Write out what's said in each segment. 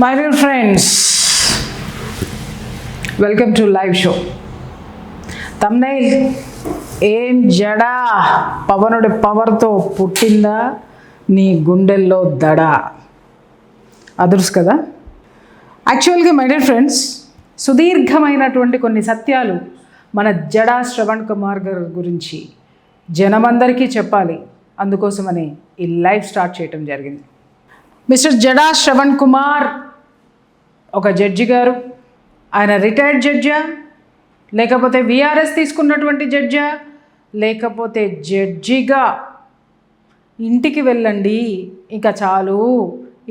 My dear friends, welcome to live show. Thumbnail ఏం జడా పవనుడి పవర్తో పుట్టిందా నీ గుండెల్లో దడ అదర్స్ కదా. యాక్చువల్గా మై డియర్ ఫ్రెండ్స్, సుదీర్ఘమైనటువంటి కొన్ని సత్యాలు మన జడా శ్రవణ్ కుమార్ గారి గురించి జనమందరికీ చెప్పాలి. అందుకోసమని ఈ లైవ్ స్టార్ట్ చేయటం జరిగింది. మిస్టర్ జడా శ్రవణ్ కుమార్ ఒక జడ్జి గారు. ఆయన రిటైర్డ్ జడ్జా, లేకపోతే విఆర్ఎస్ తీసుకున్నటువంటి జడ్జా, లేకపోతే జడ్జిగా ఇంటికి వెళ్ళండి ఇంకా చాలు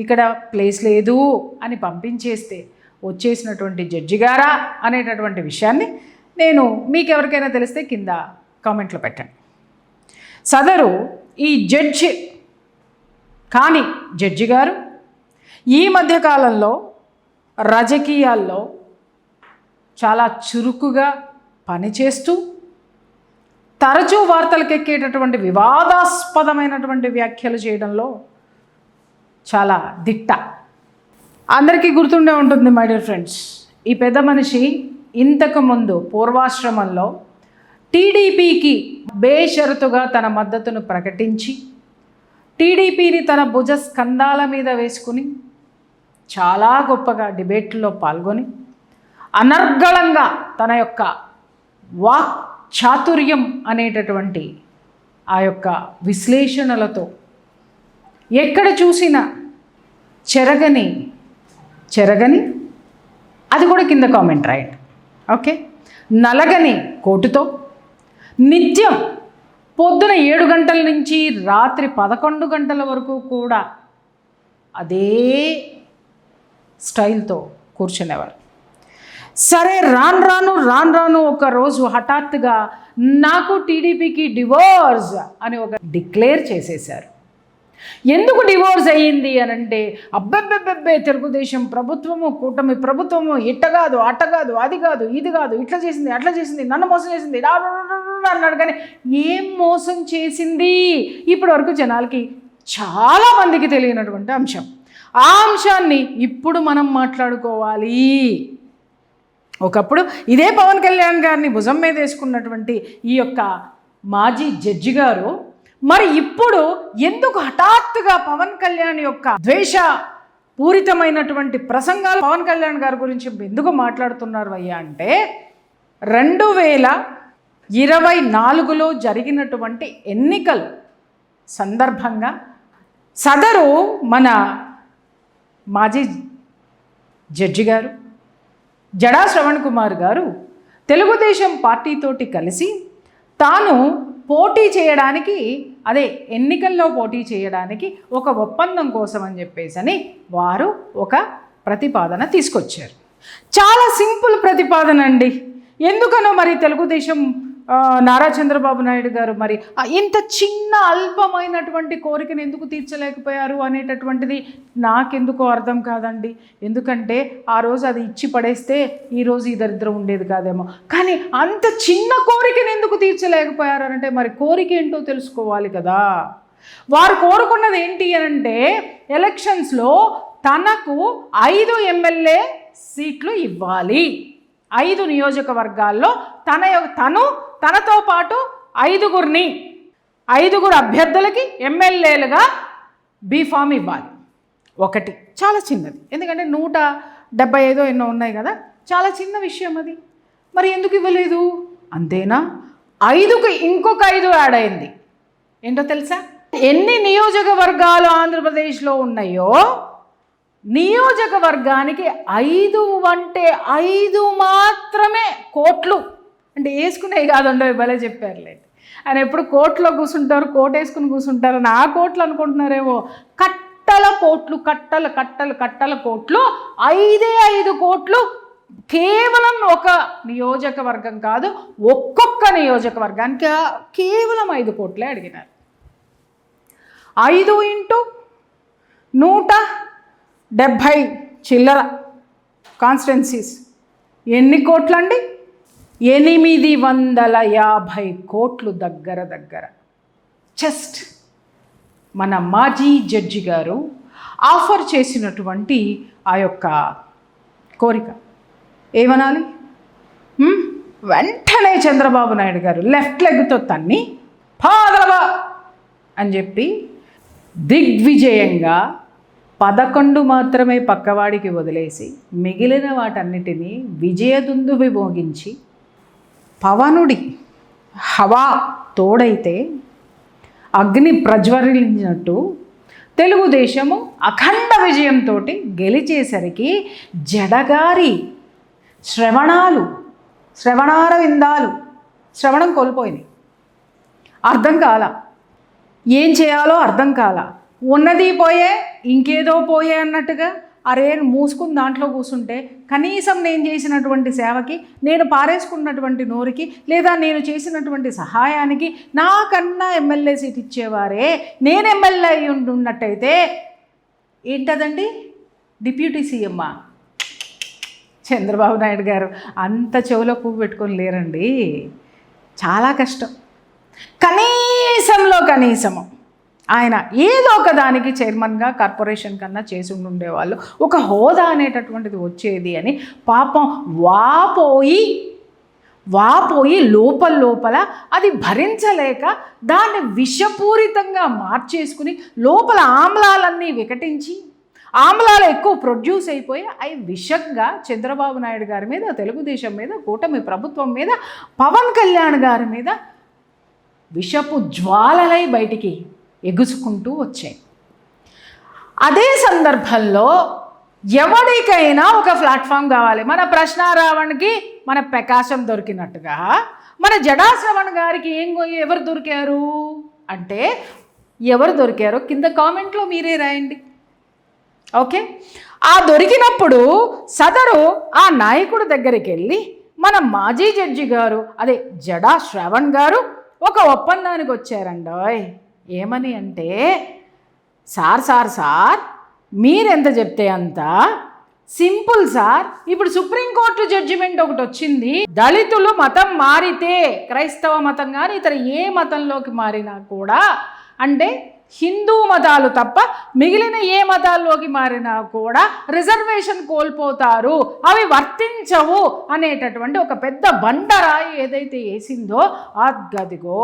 ఇక్కడ ప్లేస్ లేదు అని పంపించేస్తే వచ్చేసినటువంటి జడ్జి గారా అనేటటువంటి విషయాన్ని నేను మీకు ఎవరికైనా తెలిస్తే కింద కామెంట్లో పెట్టండి. సదరు ఈ జడ్జి కానీ జడ్జి గారు ఈ మధ్యకాలంలో రాజకీయాల్లో చాలా చురుకుగా పనిచేస్తూ తరచూ వార్తలకు ఎక్కేటటువంటి వివాదాస్పదమైనటువంటి వ్యాఖ్యలు చేయడంలో చాలా దిట్ట. అందరికీ గుర్తుండే ఉంటుంది మై డియర్ ఫ్రెండ్స్, ఈ పెద్ద మనిషి ఇంతకుముందు పూర్వాశ్రమంలో టీడీపీకి బేషరతుగా తన మద్దతును ప్రకటించి టీడీపీని తన భుజ స్కంధాల మీద వేసుకుని చాలా గొప్పగా డిబేట్లో పాల్గొని అనర్గళంగా తన యొక్క వాక్ చాతుర్యం అనేటటువంటి ఆ యొక్క విశ్లేషణలతో ఎక్కడ చూసినా చెరగని అది కూడా కింద కామెంట్ రాయండి, ఓకే, నలగని కోటుతో నిత్యం పొద్దున 7 గంటల నుంచి రాత్రి 11 గంటల వరకు కూడా అదే స్టైల్తో కూర్చునేవారు. సరే రాను ఒకరోజు హఠాత్తుగా నాకు టీడీపీకి డివోర్స్ అని ఒక డిక్లేర్ చేసేశారు. ఎందుకు డివోర్స్ అయ్యింది అని అంటే, అబ్బెబ్బెబ్బెబ్బే తెలుగుదేశం ప్రభుత్వము కూటమి ప్రభుత్వము ఇట్టగాదు అట్టగాదు అది కాదు ఇది కాదు ఇట్లా చేసింది అట్లా చేసింది నన్ను మోసం చేసింది అన్నాడు. కానీ ఏం మోసం చేసింది ఇప్పటి వరకు జనాలకి చాలామందికి తెలియనటువంటి అంశం. ఆ అంశాన్ని ఇప్పుడు మనం మాట్లాడుకోవాలి. ఒకప్పుడు ఇదే పవన్ కళ్యాణ్ గారిని భుజం మీద వేసుకున్నటువంటి ఈ యొక్క మాజీ జడ్జి గారు మరి ఇప్పుడు ఎందుకు హఠాత్తుగా పవన్ కళ్యాణ్ యొక్క ద్వేష పూరితమైనటువంటి ప్రసంగాలు పవన్ కళ్యాణ్ గారి గురించి ఎందుకు మాట్లాడుతున్నారు అయ్యా అంటే, 2024లో జరిగినటువంటి ఎన్నికల సందర్భంగా సదరు మన మాజీ జడ్జి గారు జడా శ్రవణ్ కుమార్ గారు తెలుగుదేశం పార్టీతోటి కలిసి తాను పోటీ చేయడానికి, అదే ఎన్నికల్లో పోటీ చేయడానికి ఒక ఒప్పందం కోసం అని చెప్పేసి వారు ఒక ప్రతిపాదన తీసుకొచ్చారు. చాలా సింపుల్ ప్రతిపాదన అండి. ఎందుకనో మరి తెలుగుదేశం నారా చంద్రబాబు నాయుడు గారు మరి ఇంత చిన్న అల్పమైనటువంటి కోరికను ఎందుకు తీర్చలేకపోయారు అనేటటువంటిది నాకెందుకో అర్థం కాదండి. ఎందుకంటే ఆ రోజు అది ఇచ్చి పడేస్తే ఈరోజు ఈ దరిద్రం ఉండేది కాదేమో. కానీ అంత చిన్న కోరికను ఎందుకు తీర్చలేకపోయారు అంటే మరి కోరిక ఏంటో తెలుసుకోవాలి కదా. వారు కోరుకున్నది ఏంటి అంటే, ఎలక్షన్స్లో తనకు 5 ఎమ్మెల్యే సీట్లు ఇవ్వాలి. 5 నియోజకవర్గాల్లో తనతో పాటు 5 అభ్యర్థులకి ఎమ్మెల్యేలుగా బీఫామ్ ఇవ్వాలి. ఒకటి చాలా చిన్నది, ఎందుకంటే 175 ఎన్నో ఉన్నాయి కదా, చాలా చిన్న విషయం అది. మరి ఎందుకు ఇవ్వలేదు? అంతేనా, 5కి ఇంకొక 5 యాడ్ అయింది. ఏంటో తెలుసా? ఎన్ని నియోజకవర్గాలు ఆంధ్రప్రదేశ్లో ఉన్నాయో నియోజకవర్గానికి 5 అంటే 5 మాత్రమే కోట్లు. అంటే వేసుకునే కాదండో, భలే చెప్పారులేండి. ఆయన ఎప్పుడు కోట్లో కూర్చుంటారు, కోట్ వేసుకుని కూర్చుంటారు అని ఆ కోట్లు అనుకుంటున్నారేమో. కట్టల కోట్లు, కట్టల కోట్లు, 5 కోట్లు కేవలం ఒక నియోజకవర్గం కాదు, ఒక్కొక్క నియోజకవర్గానికి కేవలం 5 కోట్లే అడిగినారు. 5 × 170 చిల్లర కాన్స్టిట్యున్సీస్ ఎన్ని కోట్లండి? 850 కోట్లు దగ్గర. జస్ట్ మన మాజీ జడ్జి గారు ఆఫర్ చేసినటువంటి ఆ యొక్క కోరిక ఏమనాలి? వెంటనే చంద్రబాబు నాయుడు గారు లెఫ్ట్ లెగ్తో తన్ని పాదలవా అని చెప్పి దిగ్విజయంగా 11 మాత్రమే పక్కవాడికి వదిలేసి మిగిలిన వాటన్నిటినీ విజయదుందుభి మోగించి పవనుడి హవా తోడైతే అగ్ని ప్రజ్వలించినట్టు తెలుగుదేశము అఖండ విజయంతో గెలిచేసరికి జడగారి శ్రవణార విందాలు శ్రవణం కోల్పోయినాయి. అర్థం కాల, ఏం చేయాలో అర్థం కాల. ఉన్నది పోయే ఇంకేదో పోయే అన్నట్టుగా అరే మూసుకుని దాంట్లో కూర్చుంటే కనీసం నేను చేసినటువంటి సేవకి, నేను పారేసుకున్నటువంటి నోరుకి, లేదా నేను చేసినటువంటి సహాయానికి నాకన్నా ఎమ్మెల్యే సీట్ ఇచ్చేవారే, నేను ఎమ్మెల్యే అయి ఉన్నట్టయితే ఏంటదండి డిప్యూటీ సీఎమ్మా. చంద్రబాబు నాయుడు గారు అంత చెవులో పువ్వు పెట్టుకొని లేరండి. చాలా కష్టం. కనీసము ఆయన ఏదో ఒక దానికి చైర్మన్గా కార్పొరేషన్ కన్నా చేసి ఉండేవాళ్ళు, ఒక హోదా అనేటటువంటిది వచ్చేది అని పాపం వాపోయి లోపల అది భరించలేక దాన్ని విషపూరితంగా మార్చేసుకుని లోపల ఆమ్లాలన్నీ వికటించి ఆమ్లాలు ఎక్కువ ప్రొడ్యూస్ అయిపోయి అవి విషంగా చంద్రబాబు నాయుడు గారి మీద, తెలుగుదేశం మీద, కూటమి ప్రభుత్వం మీద, పవన్ కళ్యాణ్ గారి మీద విషపు జ్వాలలై బయటికి ఎగుసుకుంటూ వచ్చాయి. అదే సందర్భంలో ఎవరికైనా ఒక ప్లాట్ఫామ్ కావాలి. మన ప్రశ్నారావణ్కి మన ప్రకాశం దొరికినట్టుగా మన జడా శ్రవణ్ గారికి ఎవరు దొరికారు అంటే, ఎవరు దొరికారో కింద కామెంట్లో మీరే రాయండి. ఓకే, ఆ దొరికినప్పుడు సదరు ఆ నాయకుడి దగ్గరికి వెళ్ళి మన మాజీ జడ్జి గారు అదే జడా శ్రవణ్ గారు ఒక ఒప్పందానికి వచ్చారండోయ్. ఏమని అంటే, సార్ మీరెంత చెప్తే అంత సింపుల్ సార్. ఇప్పుడు సుప్రీంకోర్టు జడ్జిమెంట్ ఒకటి వచ్చింది, దళితులు మతం మారితే, క్రైస్తవ మతం కానీ ఇతర ఏ మతంలోకి మారినా కూడా, అంటే హిందూ మతాలు తప్ప మిగిలిన ఏ మతాల్లోకి మారినా కూడా రిజర్వేషన్ కోల్పోతారు, అవి వర్తించవు అనేటటువంటి ఒక పెద్ద బండరాయి ఏదైతే వేసిందో అదిగో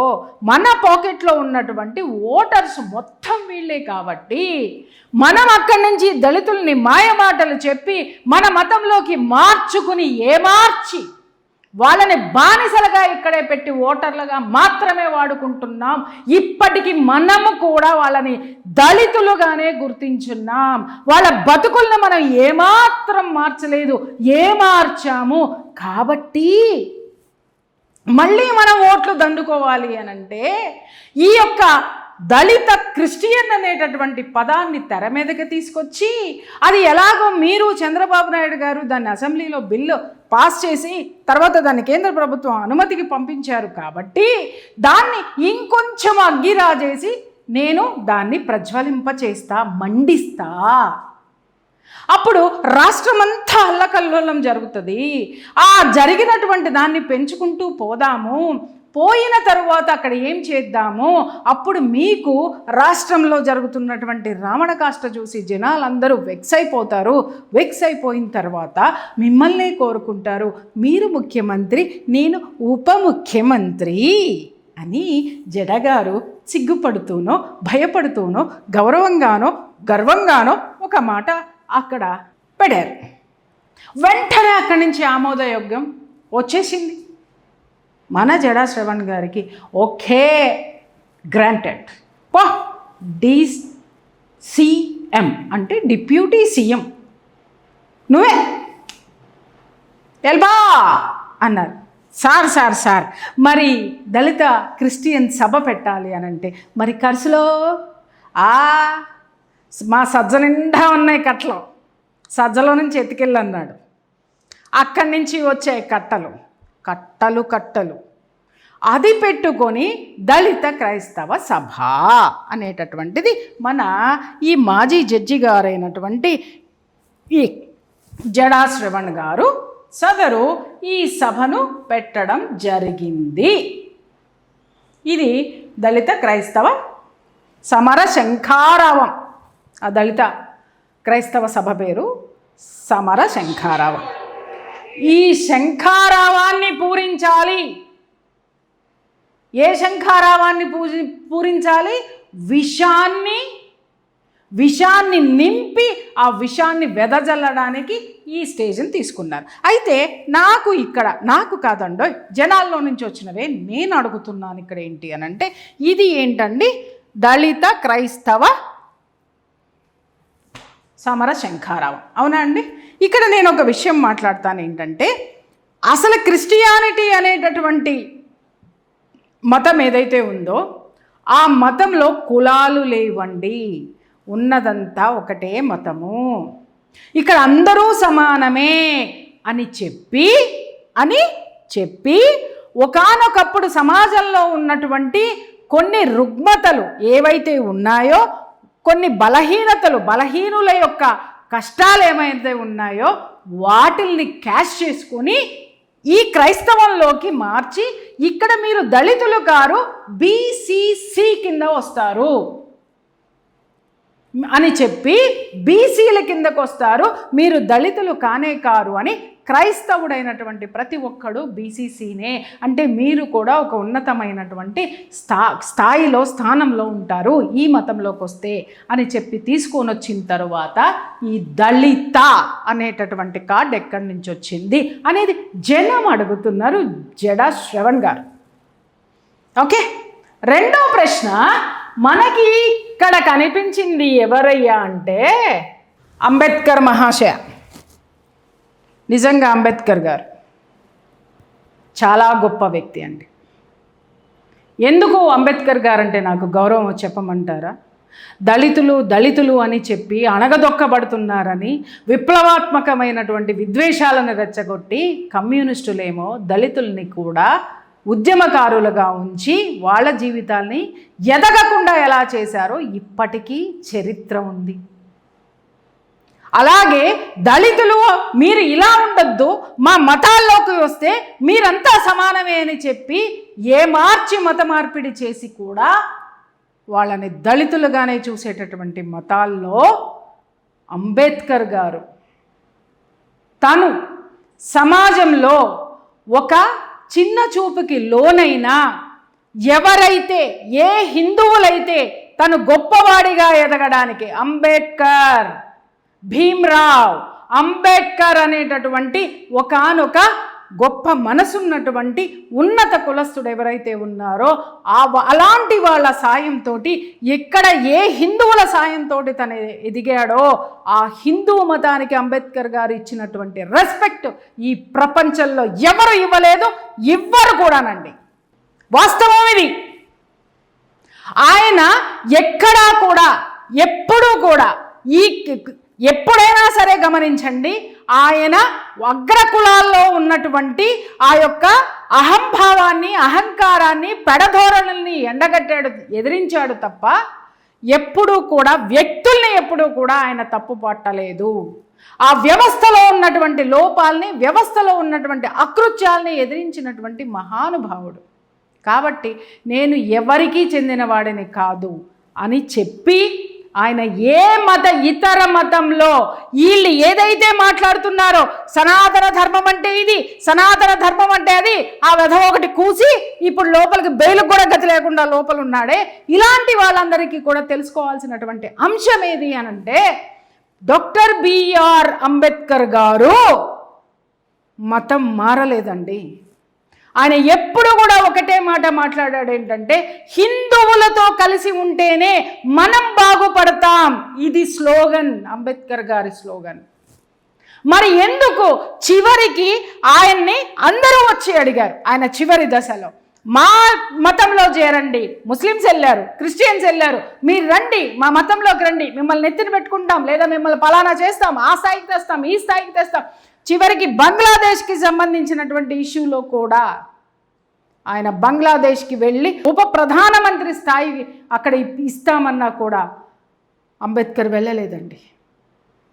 మన పాకెట్లో ఉన్నటువంటి ఓటర్స్ మొత్తం వీళ్ళే. కాబట్టి మనం అక్కడి నుంచి దళితుల్ని మాయమాటలు చెప్పి మన మతంలోకి మార్చుకుని ఏమార్చి వాళ్ళని బానిసలుగా ఇక్కడే పెట్టి ఓటర్లుగా మాత్రమే వాడుకుంటున్నాం. ఇప్పటికీ మనము కూడా వాళ్ళని దళితులుగానే గుర్తించున్నాం. వాళ్ళ బతుకులను మనం ఏమాత్రం మార్చలేదు, ఏమార్చాము. కాబట్టి మళ్ళీ మనం ఓట్లు దండుకోవాలి అనంటే ఈ యొక్క దళిత క్రిస్టియన్ అనేటటువంటి పదాన్ని తెర మీదకి తీసుకొచ్చి, అది ఎలాగో మీరు చంద్రబాబు నాయుడు గారు దాన్ని అసెంబ్లీలో బిల్లు పాస్ చేసి తర్వాత దాన్ని కేంద్ర ప్రభుత్వం అనుమతికి పంపించారు. కాబట్టి దాన్ని ఇంకొంచెం అగ్గిరాజేసి నేను దాన్ని ప్రజ్వలింపచేస్తా, మండిస్తా. అప్పుడు రాష్ట్రమంతా అల్లకల్లోలం జరుగుతుంది. ఆ జరిగినటువంటి దాన్ని పెంచుకుంటూ పోదాము. పోయిన తరువాత అక్కడ ఏం చేద్దాము, అప్పుడు మీకు రాష్ట్రంలో జరుగుతున్నటువంటి రావణ కాష్ట చూసి జనాలందరూ వెక్స్ అయిపోతారు. వెక్స్ అయిపోయిన తర్వాత మిమ్మల్ని కోరుకుంటారు, మీరు ముఖ్యమంత్రి, నేను ఉప ముఖ్యమంత్రి అని జడగారు సిగ్గుపడుతూనో భయపడుతూనో గర్వంగానో ఒక మాట అక్కడ పెడారు. వెంటనే అక్కడి నుంచి ఆమోదయోగ్యం వచ్చేసింది. మన జడా శ్రవణ్ గారికి ఓకే గ్రాంటెడ్. DCM అంటే డిప్యూటీ సీఎం, నువ్వే ఎల్బా అన్నారు. సార్ మరి దళిత క్రిస్టియన్ సభ పెట్టాలి అనంటే మరి ఖర్చులో మా సజ్జ నిండా ఉన్నాయి కట్టలు, సజ్జలో నుంచి ఎత్తుకెళ్ళన్నాడు. అక్కడి నుంచి వచ్చే కట్టలు అది పెట్టుకొని దళిత క్రైస్తవ సభ అనేటటువంటిది మన ఈ మాజీ జడ్జి గారైనటువంటి ఈ జడా శ్రవణ్ గారు సదరు ఈ సభను పెట్టడం జరిగింది. ఇది దళిత క్రైస్తవ సమర శంఖారావం. ఆ దళిత క్రైస్తవ సభ పేరు సమర శంఖారావం. ఈ శంఖారావాన్ని పూరించాలి. ఏ శంఖారావాన్ని పూరించాలి? విషాన్ని నింపి ఆ విషాన్ని వెదజల్లడానికి ఈ స్టేజ్ని తీసుకున్నారు. అయితే నాకు కాదండో, జనాల్లో నుంచి వచ్చినవే నేను అడుగుతున్నాను. ఇక్కడ ఏంటి అని అంటే, ఇది ఏంటండి? దళిత క్రైస్తవ సమర శంఖారావం, అవునా అండి? ఇక్కడ నేను ఒక విషయం మాట్లాడతాను. ఏంటంటే, అసలు క్రిస్టియానిటీ అనేటటువంటి మతం ఏదైతే ఉందో ఆ మతంలో కులాలు లేవండి, ఉన్నదంతా ఒకటే మతము, ఇక్కడ అందరూ సమానమే అని చెప్పి ఒకానొకప్పుడు సమాజంలో ఉన్నటువంటి కొన్ని రుగ్మతలు ఏవైతే ఉన్నాయో, కొన్ని బలహీనుల యొక్క కష్టాలు ఏమైతే ఉన్నాయో వాటిల్ని క్యాష్ చేసుకొని ఈ క్రైస్తవంలోకి మార్చి, ఇక్కడ మీరు దళితులు గారు బీసీసీ కింద వస్తారు అని చెప్పి, బీసీల కిందకు వస్తారు, మీరు దళితులు కానే కారు అని క్రైస్తవుడైనటువంటి ప్రతి ఒక్కడు బీసీసీనే, అంటే మీరు కూడా ఒక ఉన్నతమైనటువంటి స్థానంలో ఉంటారు ఈ మతంలోకి వస్తే అని చెప్పి తీసుకొని వచ్చిన తర్వాత, ఈ దళిత అనేటటువంటి కార్డు ఎక్కడి నుంచి వచ్చింది అనేది జనం అడుగుతున్నారు. జడా శ్రవణ్ గారు. ఓకే, రెండో ప్రశ్న, మనకి ఇక్కడ కనిపించింది ఎవరయ్యా అంటే అంబేద్కర్ మహాశయ. నిజంగా అంబేద్కర్ గారు చాలా గొప్ప వ్యక్తి అండి. ఎందుకు అంబేద్కర్ గారు అంటే నాకు గౌరవం చెప్పమంటారా? దళితులు అని చెప్పి అణగదొక్కబడుతున్నారని విప్లవాత్మకమైనటువంటి విద్వేషాలను రెచ్చగొట్టి కమ్యూనిస్టులేమో దళితుల్ని కూడా ఉద్యమకారులుగా ఉంచి వాళ్ళ జీవితాల్ని ఎదగకుండా ఎలా చేశారో ఇప్పటికీ చరిత్ర ఉంది. అలాగే దళితులు మీరు ఇలా ఉండొద్దు, మా మతాల్లోకి వస్తే మీరంతా సమానమే అని చెప్పి మత మార్పిడి చేసి కూడా వాళ్ళని దళితులుగానే చూసేటటువంటి మతాల్లో అంబేద్కర్ గారు తను సమాజంలో ఒక చిన్న చూపుకి లోనైనా ఎవరైతే హిందువులైతే తను గొప్పవాడిగా ఎదగడానికి అంబేద్కర్, భీమ్రావ్ అంబేద్కర్ అనేటటువంటి ఒకానొక గొప్ప మనసున్నటువంటి ఉన్నత కులస్తుడు ఎవరైతే ఉన్నారో అలాంటి వాళ్ళ సాయంతో ఎక్కడ హిందువుల సాయంతో తను ఎదిగాడో ఆ హిందూ మతానికి అంబేద్కర్ గారు ఇచ్చినటువంటి రెస్పెక్ట్ ఈ ప్రపంచంలో ఎవరు ఇవ్వలేదు, ఇవ్వరు కూడానండి. వాస్తవం ఇది. ఆయన ఎక్కడా కూడా ఎప్పుడూ కూడా ఎప్పుడైనా సరే గమనించండి, ఆయన అగ్రకులాల్లో ఉన్నటువంటి ఆ యొక్క అహంభావాన్ని, అహంకారాన్ని, పెడధోరణుల్ని ఎదిరించాడు తప్ప ఎప్పుడూ కూడా వ్యక్తుల్ని ఎప్పుడూ కూడా ఆయన తప్పు పట్టలేదు. ఆ వ్యవస్థలో ఉన్నటువంటి లోపాలని, వ్యవస్థలో ఉన్నటువంటి అకృత్యాల్ని ఎదిరించినటువంటి మహానుభావుడు. కాబట్టి నేను ఎవరికీ చెందినవాడిని కాదు అని చెప్పి ఆయన ఇతర మతంలో వీళ్ళు ఏదైతే మాట్లాడుతున్నారో సనాతన ధర్మం అంటే ఇది, సనాతన ధర్మం అంటే అది, ఆ వెధవ ఒకటి కూసి ఇప్పుడు లోపలికి బెయిల్కి కూడా గతి లేకుండా లోపల ఉన్నాడే, ఇలాంటి వాళ్ళందరికీ కూడా తెలుసుకోవాల్సినటువంటి అంశం ఏది అనంటే, డాక్టర్ బిఆర్ అంబేద్కర్ గారు మతం మారలేదండి. ఆయన ఎప్పుడు కూడా ఒకటే మాట మాట్లాడాడు, ఏంటంటే హిందువులతో కలిసి ఉంటేనే మనం బాగుపడతాం. ఇది స్లోగన్, అంబేద్కర్ గారి స్లోగన్. మరి ఎందుకు చివరికి ఆయన్ని అందరూ వచ్చి అడిగారు, ఆయన చివరి దశలో మా మతంలో చేరండి, ముస్లిమ్స్ వెళ్ళారు, క్రిస్టియన్స్ వెళ్ళారు, మీరు రండి మా మతంలోకి రండి, మిమ్మల్ని నెత్తిన పెట్టుకుంటాం, లేదా మిమ్మల్ని పలానా చేస్తాం, ఆ స్థాయికి తెస్తాం, ఈ స్థాయికి తెస్తాం. చివరికి బంగ్లాదేశ్కి సంబంధించినటువంటి ఇష్యూలో కూడా ఆయన బంగ్లాదేశ్కి వెళ్ళి ఉప ప్రధానమంత్రి స్థాయి అక్కడ ఇస్తామన్నా కూడా అంబేద్కర్ వెళ్ళలేదండి.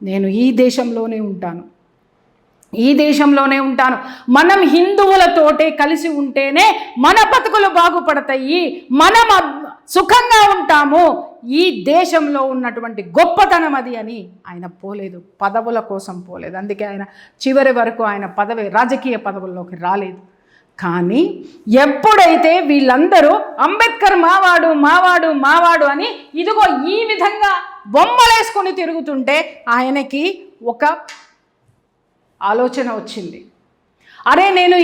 నేను ఈ దేశంలోనే ఉంటాను, ఈ దేశంలోనే ఉంటాను. మనం హిందువులతోటే కలిసి ఉంటేనే మన బతుకులు బాగుపడతాయి, మనం సుఖంగా ఉంటాము, ఈ దేశంలో ఉన్నటువంటి గొప్పతనం అది అని ఆయన పోలేదు. పదవుల కోసం పోలేదు. అందుకే ఆయన చివరి వరకు ఆయన రాజకీయ పదవుల్లోకి రాలేదు. కానీ ఎప్పుడైతే వీళ్ళందరూ అంబేద్కర్ మావాడు మావాడు మావాడు అని ఇదిగో ఈ విధంగా బొమ్మలేసుకొని తిరుగుతుంటే ఆయనకి ఒక ఆలోచన వచ్చింది. అరే, నేను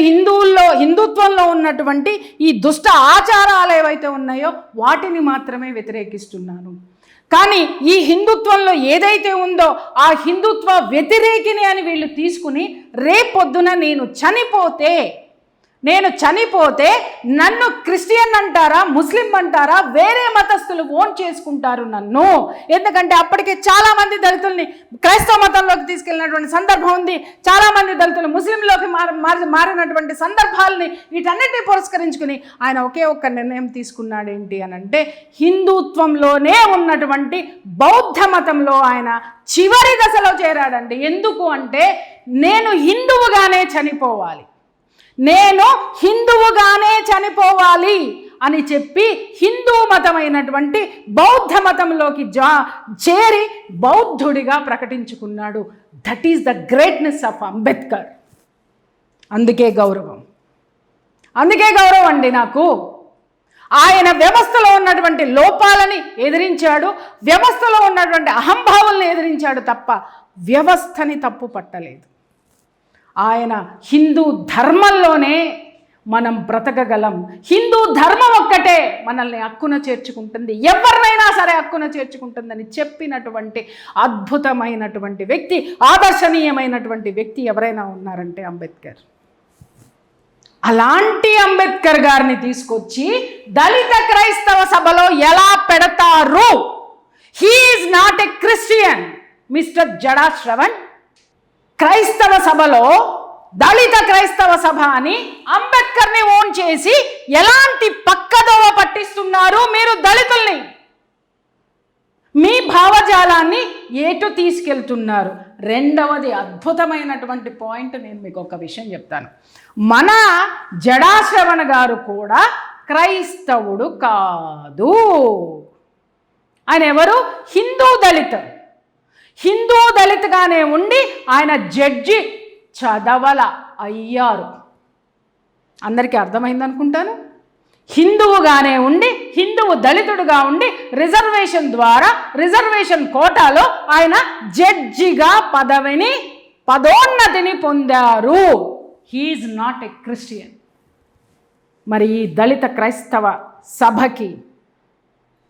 హిందుత్వంలో ఉన్నటువంటి ఈ దుష్ట ఆచారాలు ఏవైతే ఉన్నాయో వాటిని మాత్రమే వ్యతిరేకిస్తున్నాను. కానీ ఈ హిందుత్వంలో ఏదైతే ఉందో ఆ హిందుత్వ వ్యతిరేకిని అని వీళ్ళు తీసుకుని రేపొద్దున నేను చనిపోతే నన్ను క్రిస్టియన్ అంటారా, ముస్లిం అంటారా, వేరే మతస్థులు ఓన్ చేసుకుంటారు నన్ను. ఎందుకంటే అప్పటికే చాలామంది దళితుల్ని క్రైస్తవ మతంలోకి తీసుకెళ్ళినటువంటి సందర్భం ఉంది. చాలామంది దళితులు ముస్లింలోకి మారినటువంటి సందర్భాలని వీటన్నిటిని పురస్కరించుకుని ఆయన ఒకే ఒక్క నిర్ణయం తీసుకున్నాడు. ఏంటి అని అంటే హిందుత్వంలోనే ఉన్నటువంటి బౌద్ధ మతంలో ఆయన చివరి దశలో చేరాడండి. ఎందుకు అంటే నేను హిందువుగానే చనిపోవాలి అని చెప్పి హిందూ మతమైనటువంటి బౌద్ధ మతంలోకి చేరి బౌద్ధుడిగా ప్రకటించుకున్నాడు. That is the greatness of Ambedkar. అందుకే గౌరవం అండి నాకు. ఆయన వ్యవస్థలో ఉన్నటువంటి లోపాలని ఎదిరించాడు, వ్యవస్థలో ఉన్నటువంటి అహంభావాలను ఎదిరించాడు తప్ప వ్యవస్థని తప్పు పట్టలేదు. ఆయన హిందూ ధర్మంలోనే మనం బ్రతకగలం, హిందూ ధర్మం ఒక్కటే మనల్ని హక్కున చేర్చుకుంటుంది, ఎవరినైనా సరే హక్కున చేర్చుకుంటుందని చెప్పినటువంటి అద్భుతమైనటువంటి వ్యక్తి, ఆదర్శనీయమైనటువంటి వ్యక్తి ఎవరైనా ఉన్నారంటే అంబేద్కర్. అలాంటి అంబేద్కర్ గారిని తీసుకొచ్చి దళిత క్రైస్తవ సభలో ఎలా పెడతారు? He is not a Christian mister Jada Shravan. క్రైస్తవ సభలో దళిత క్రైస్తవ సభ అని అంబేద్కర్ని ఓన్ చేసి ఎలాంటి పక్కదోవ పట్టిస్తున్నారు మీరు దళితుల్ని? మీ భావజాలాన్ని ఏటు తీసుకెళ్తున్నారు? రెండవది అద్భుతమైనటువంటి పాయింట్, నేను మీకు ఒక విషయం చెప్తాను. మన జడా శ్రవణ్ గారు కూడా క్రైస్తవుడు కాదు. ఆయన ఎవరు? హిందూ దళితగానే ఉండి ఆయన జడ్జి అయ్యారు. అందరికీ అర్థమైంది అనుకుంటాను. హిందువుగానే ఉండి, హిందువు దళితుడుగా ఉండి రిజర్వేషన్ కోటాలో ఆయన జడ్జిగా పదోన్నతిని పొందారు. He is not a Christian. మరి ఈ దళిత క్రైస్తవ సభకి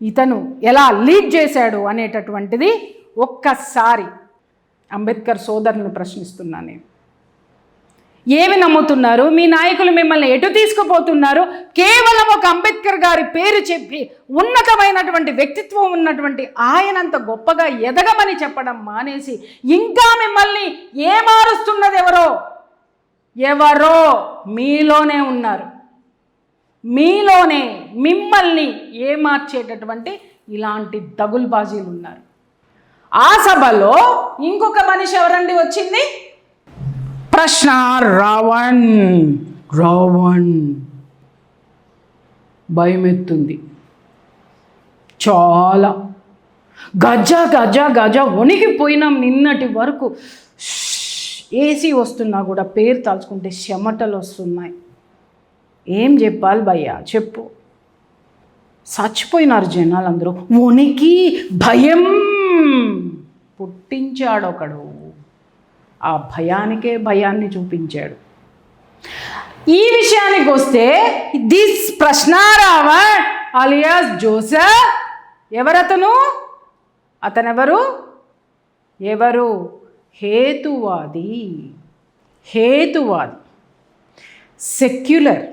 ఇతను ఎలా లీడ్ చేశాడు అనేటటువంటిది ఒక్కసారి అంబేద్కర్ సోదరులను ప్రశ్నిస్తున్నాను నేను. ఏమి నమ్ముతున్నారు? మీ నాయకులు మిమ్మల్ని ఎటు తీసుకుపోతున్నారు? కేవలం ఒక అంబేద్కర్ గారి పేరు చెప్పి ఉన్నతమైనటువంటి వ్యక్తిత్వం ఉన్నటువంటి ఆయనంత గొప్పగా ఎదగమని చెప్పడం మానేసి ఇంకా మిమ్మల్ని ఏమారుస్తున్నది ఎవరో మీలోనే ఉన్నారు. మీలోనే మిమ్మల్ని ఏమార్చేటటువంటి ఇలాంటి దగుల్బాజీలు ఉన్నారు. ఆ సభలో ఇంకొక మనిషి ఎవరండి వచ్చింది? ప్రశ్న రావణ్. భయమెత్తుంది చాలా. గజ వణికిపోయినాం నిన్నటి వరకు. ఏసీ వస్తున్నా కూడా పేరు తలుచుకుంటే చెమటలు వస్తున్నాయి. ఏం చెప్పాలి భయ్యా, చెప్పు. చచ్చిపోయినారు జనాలందరూ. వణికి భయం పుట్టించాడు ఒకడు. ఆ భయానికే భయాన్ని చూపించాడు. ఈ విషయానికి వస్తే దిస్ ప్రశ్న రావణ్ అలియాస్ జోసెఫ్ ఎవరతను? అతనెవరు? హేతువాది, సెక్యులర్,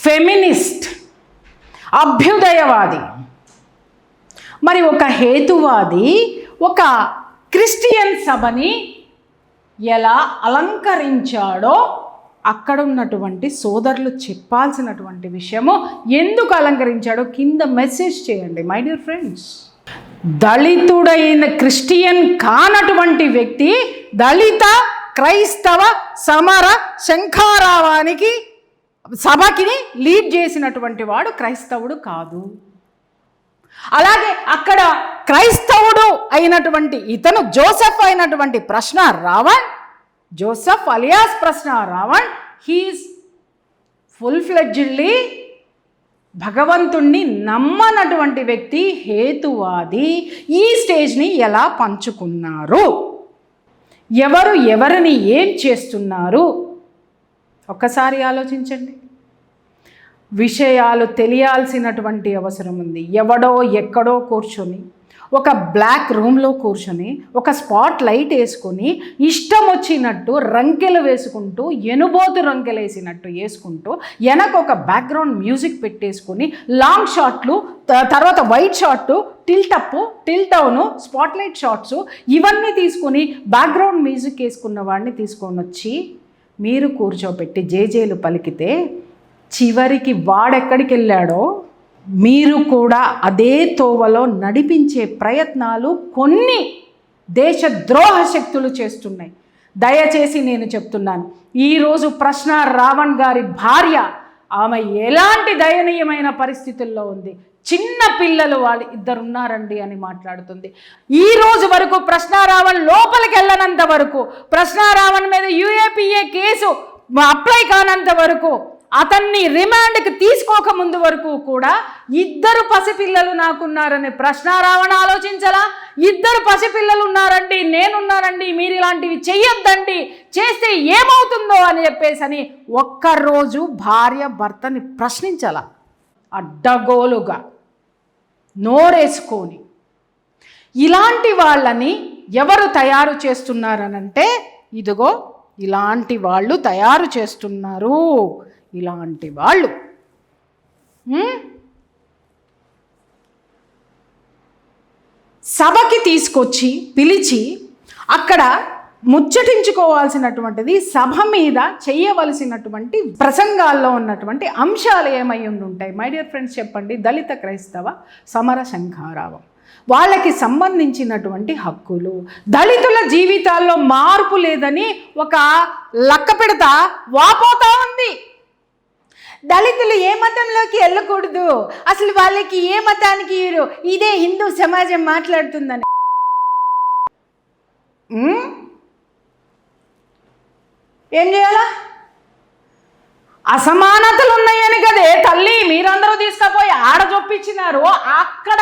ఫెమినిస్ట్, అభ్యుదయవాది. మరి ఒక హేతువాది ఒక క్రిస్టియన్ సభని ఎలా అలంకరించాడో అక్కడ ఉన్నటువంటి సోదరులు చెప్పాల్సినటువంటి విషయము. ఎందుకు అలంకరించాడో కింద మెసేజ్ చేయండి మై డియర్ ఫ్రెండ్స్. దళితుడైన క్రిస్టియన్ కానటువంటి వ్యక్తి దళిత క్రైస్తవ సమర శంఖారావానికి సభకి లీడ్ చేసినటువంటి వాడు క్రైస్తవుడు కాదు. అలాగే అక్కడ క్రైస్తవుడు అయినటువంటి ఇతను జోసెఫ్ అయినటువంటి ప్రశ్న రావణ్, జోసెఫ్ అలియాస్ ప్రశ్న రావణ్, హీఈస్ ఫుల్ ఫ్లెడ్జ్డ్లీ భగవంతుణ్ణి నమ్మనటువంటి వ్యక్తి, హేతువాది. ఈ స్టేజ్ని ఎలా పంచుకున్నారు, ఎవరు ఎవరిని ఏం చేస్తున్నారు ఒక్కసారి ఆలోచించండి. విషయాలు తెలియాల్సినటువంటి అవసరం ఉంది. ఎవడో ఎక్కడో కూర్చొని ఒక బ్లాక్ రూమ్లో కూర్చొని ఒక స్పాట్ లైట్ వేసుకొని ఇష్టం వచ్చినట్టు రంకెలు వేసుకుంటూ ఎనుబోతు రంకెలు వేసినట్టు వేసుకుంటూ వెనక ఒక బ్యాక్గ్రౌండ్ మ్యూజిక్ పెట్టేసుకొని లాంగ్ షాట్లు, తర్వాత wide shot, tilt up, tilt down, spotlight shots ఇవన్నీ తీసుకొని బ్యాక్గ్రౌండ్ మ్యూజిక్ వేసుకున్న వాడిని తీసుకొని వచ్చి మీరు కూర్చోబెట్టి జేజేలు పలికితే చివరికి వాడెక్కడికి వెళ్ళాడో మీరు కూడా అదే తోవలో నడిపించే ప్రయత్నాలు కొన్ని దేశద్రోహ శక్తులు చేస్తున్నాయి. దయచేసి నేను చెప్తున్నాను, ఈరోజు ప్రశ్న రావణ్ గారి భార్య, ఆమె ఎలాంటి దయనీయమైన పరిస్థితుల్లో ఉంది. చిన్న పిల్లలు వాళ్ళు ఇద్దరు ఉన్నారండి అని మాట్లాడుతుంది. ఈ రోజు వరకు ప్రశ్న రావణ్ లోపలికి వెళ్ళనంత వరకు, ప్రశ్న రావణ్ మీద యూఏపీఏ కేసు అప్లై కానంత వరకు, అతన్ని రిమాండ్కి తీసుకోక ముందు వరకు కూడా ఇద్దరు పసిపిల్లలు నాకున్నారని ప్రశ్న రావణ్ ఆలోచించలా? ఇద్దరు పసిపిల్లలు ఉన్నారండి, నేనున్నానండి, మీరు ఇలాంటివి చెయ్యొద్దండి, చేస్తే ఏమవుతుందో అని చెప్పేసి ఒక్కరోజు భార్య భర్తని ప్రశ్నించాల? అడ్డగోలుగా నోరేసుకొని. ఇలాంటి వాళ్ళని ఎవరు తయారు చేస్తున్నారనంటే ఇదిగో ఇలాంటి వాళ్ళు తయారు చేస్తున్నారు. ఇలాంటి వాళ్ళు సభకి తీసుకొచ్చి పిలిచి అక్కడ ముచ్చటించుకోవాల్సినటువంటిది, సభ మీద చేయవలసినటువంటి ప్రసంగాల్లో ఉన్నటువంటి అంశాలు ఏమై ఉంటాయి? మై డియర్ ఫ్రెండ్స్ చెప్పండి. దళిత క్రైస్తవ సమర శంఖారావం, వాళ్ళకి సంబంధించినటువంటి హక్కులు, దళితుల జీవితాల్లో మార్పు లేదని ఒక లక్క పెడతా వాపోతా ఉంది. దళితులు ఏ మతంలోకి వెళ్ళకూడదు, అసలు వాళ్ళకి ఏ మతానికి ఇదే హిందూ సమాజం మాట్లాడుతుందని. ఏం చేయాలా? అసమానతలు ఉన్నాయని కదే తల్లి మీరందరూ తీసుకుపోయి ఆడ చొప్పించినారు, అక్కడ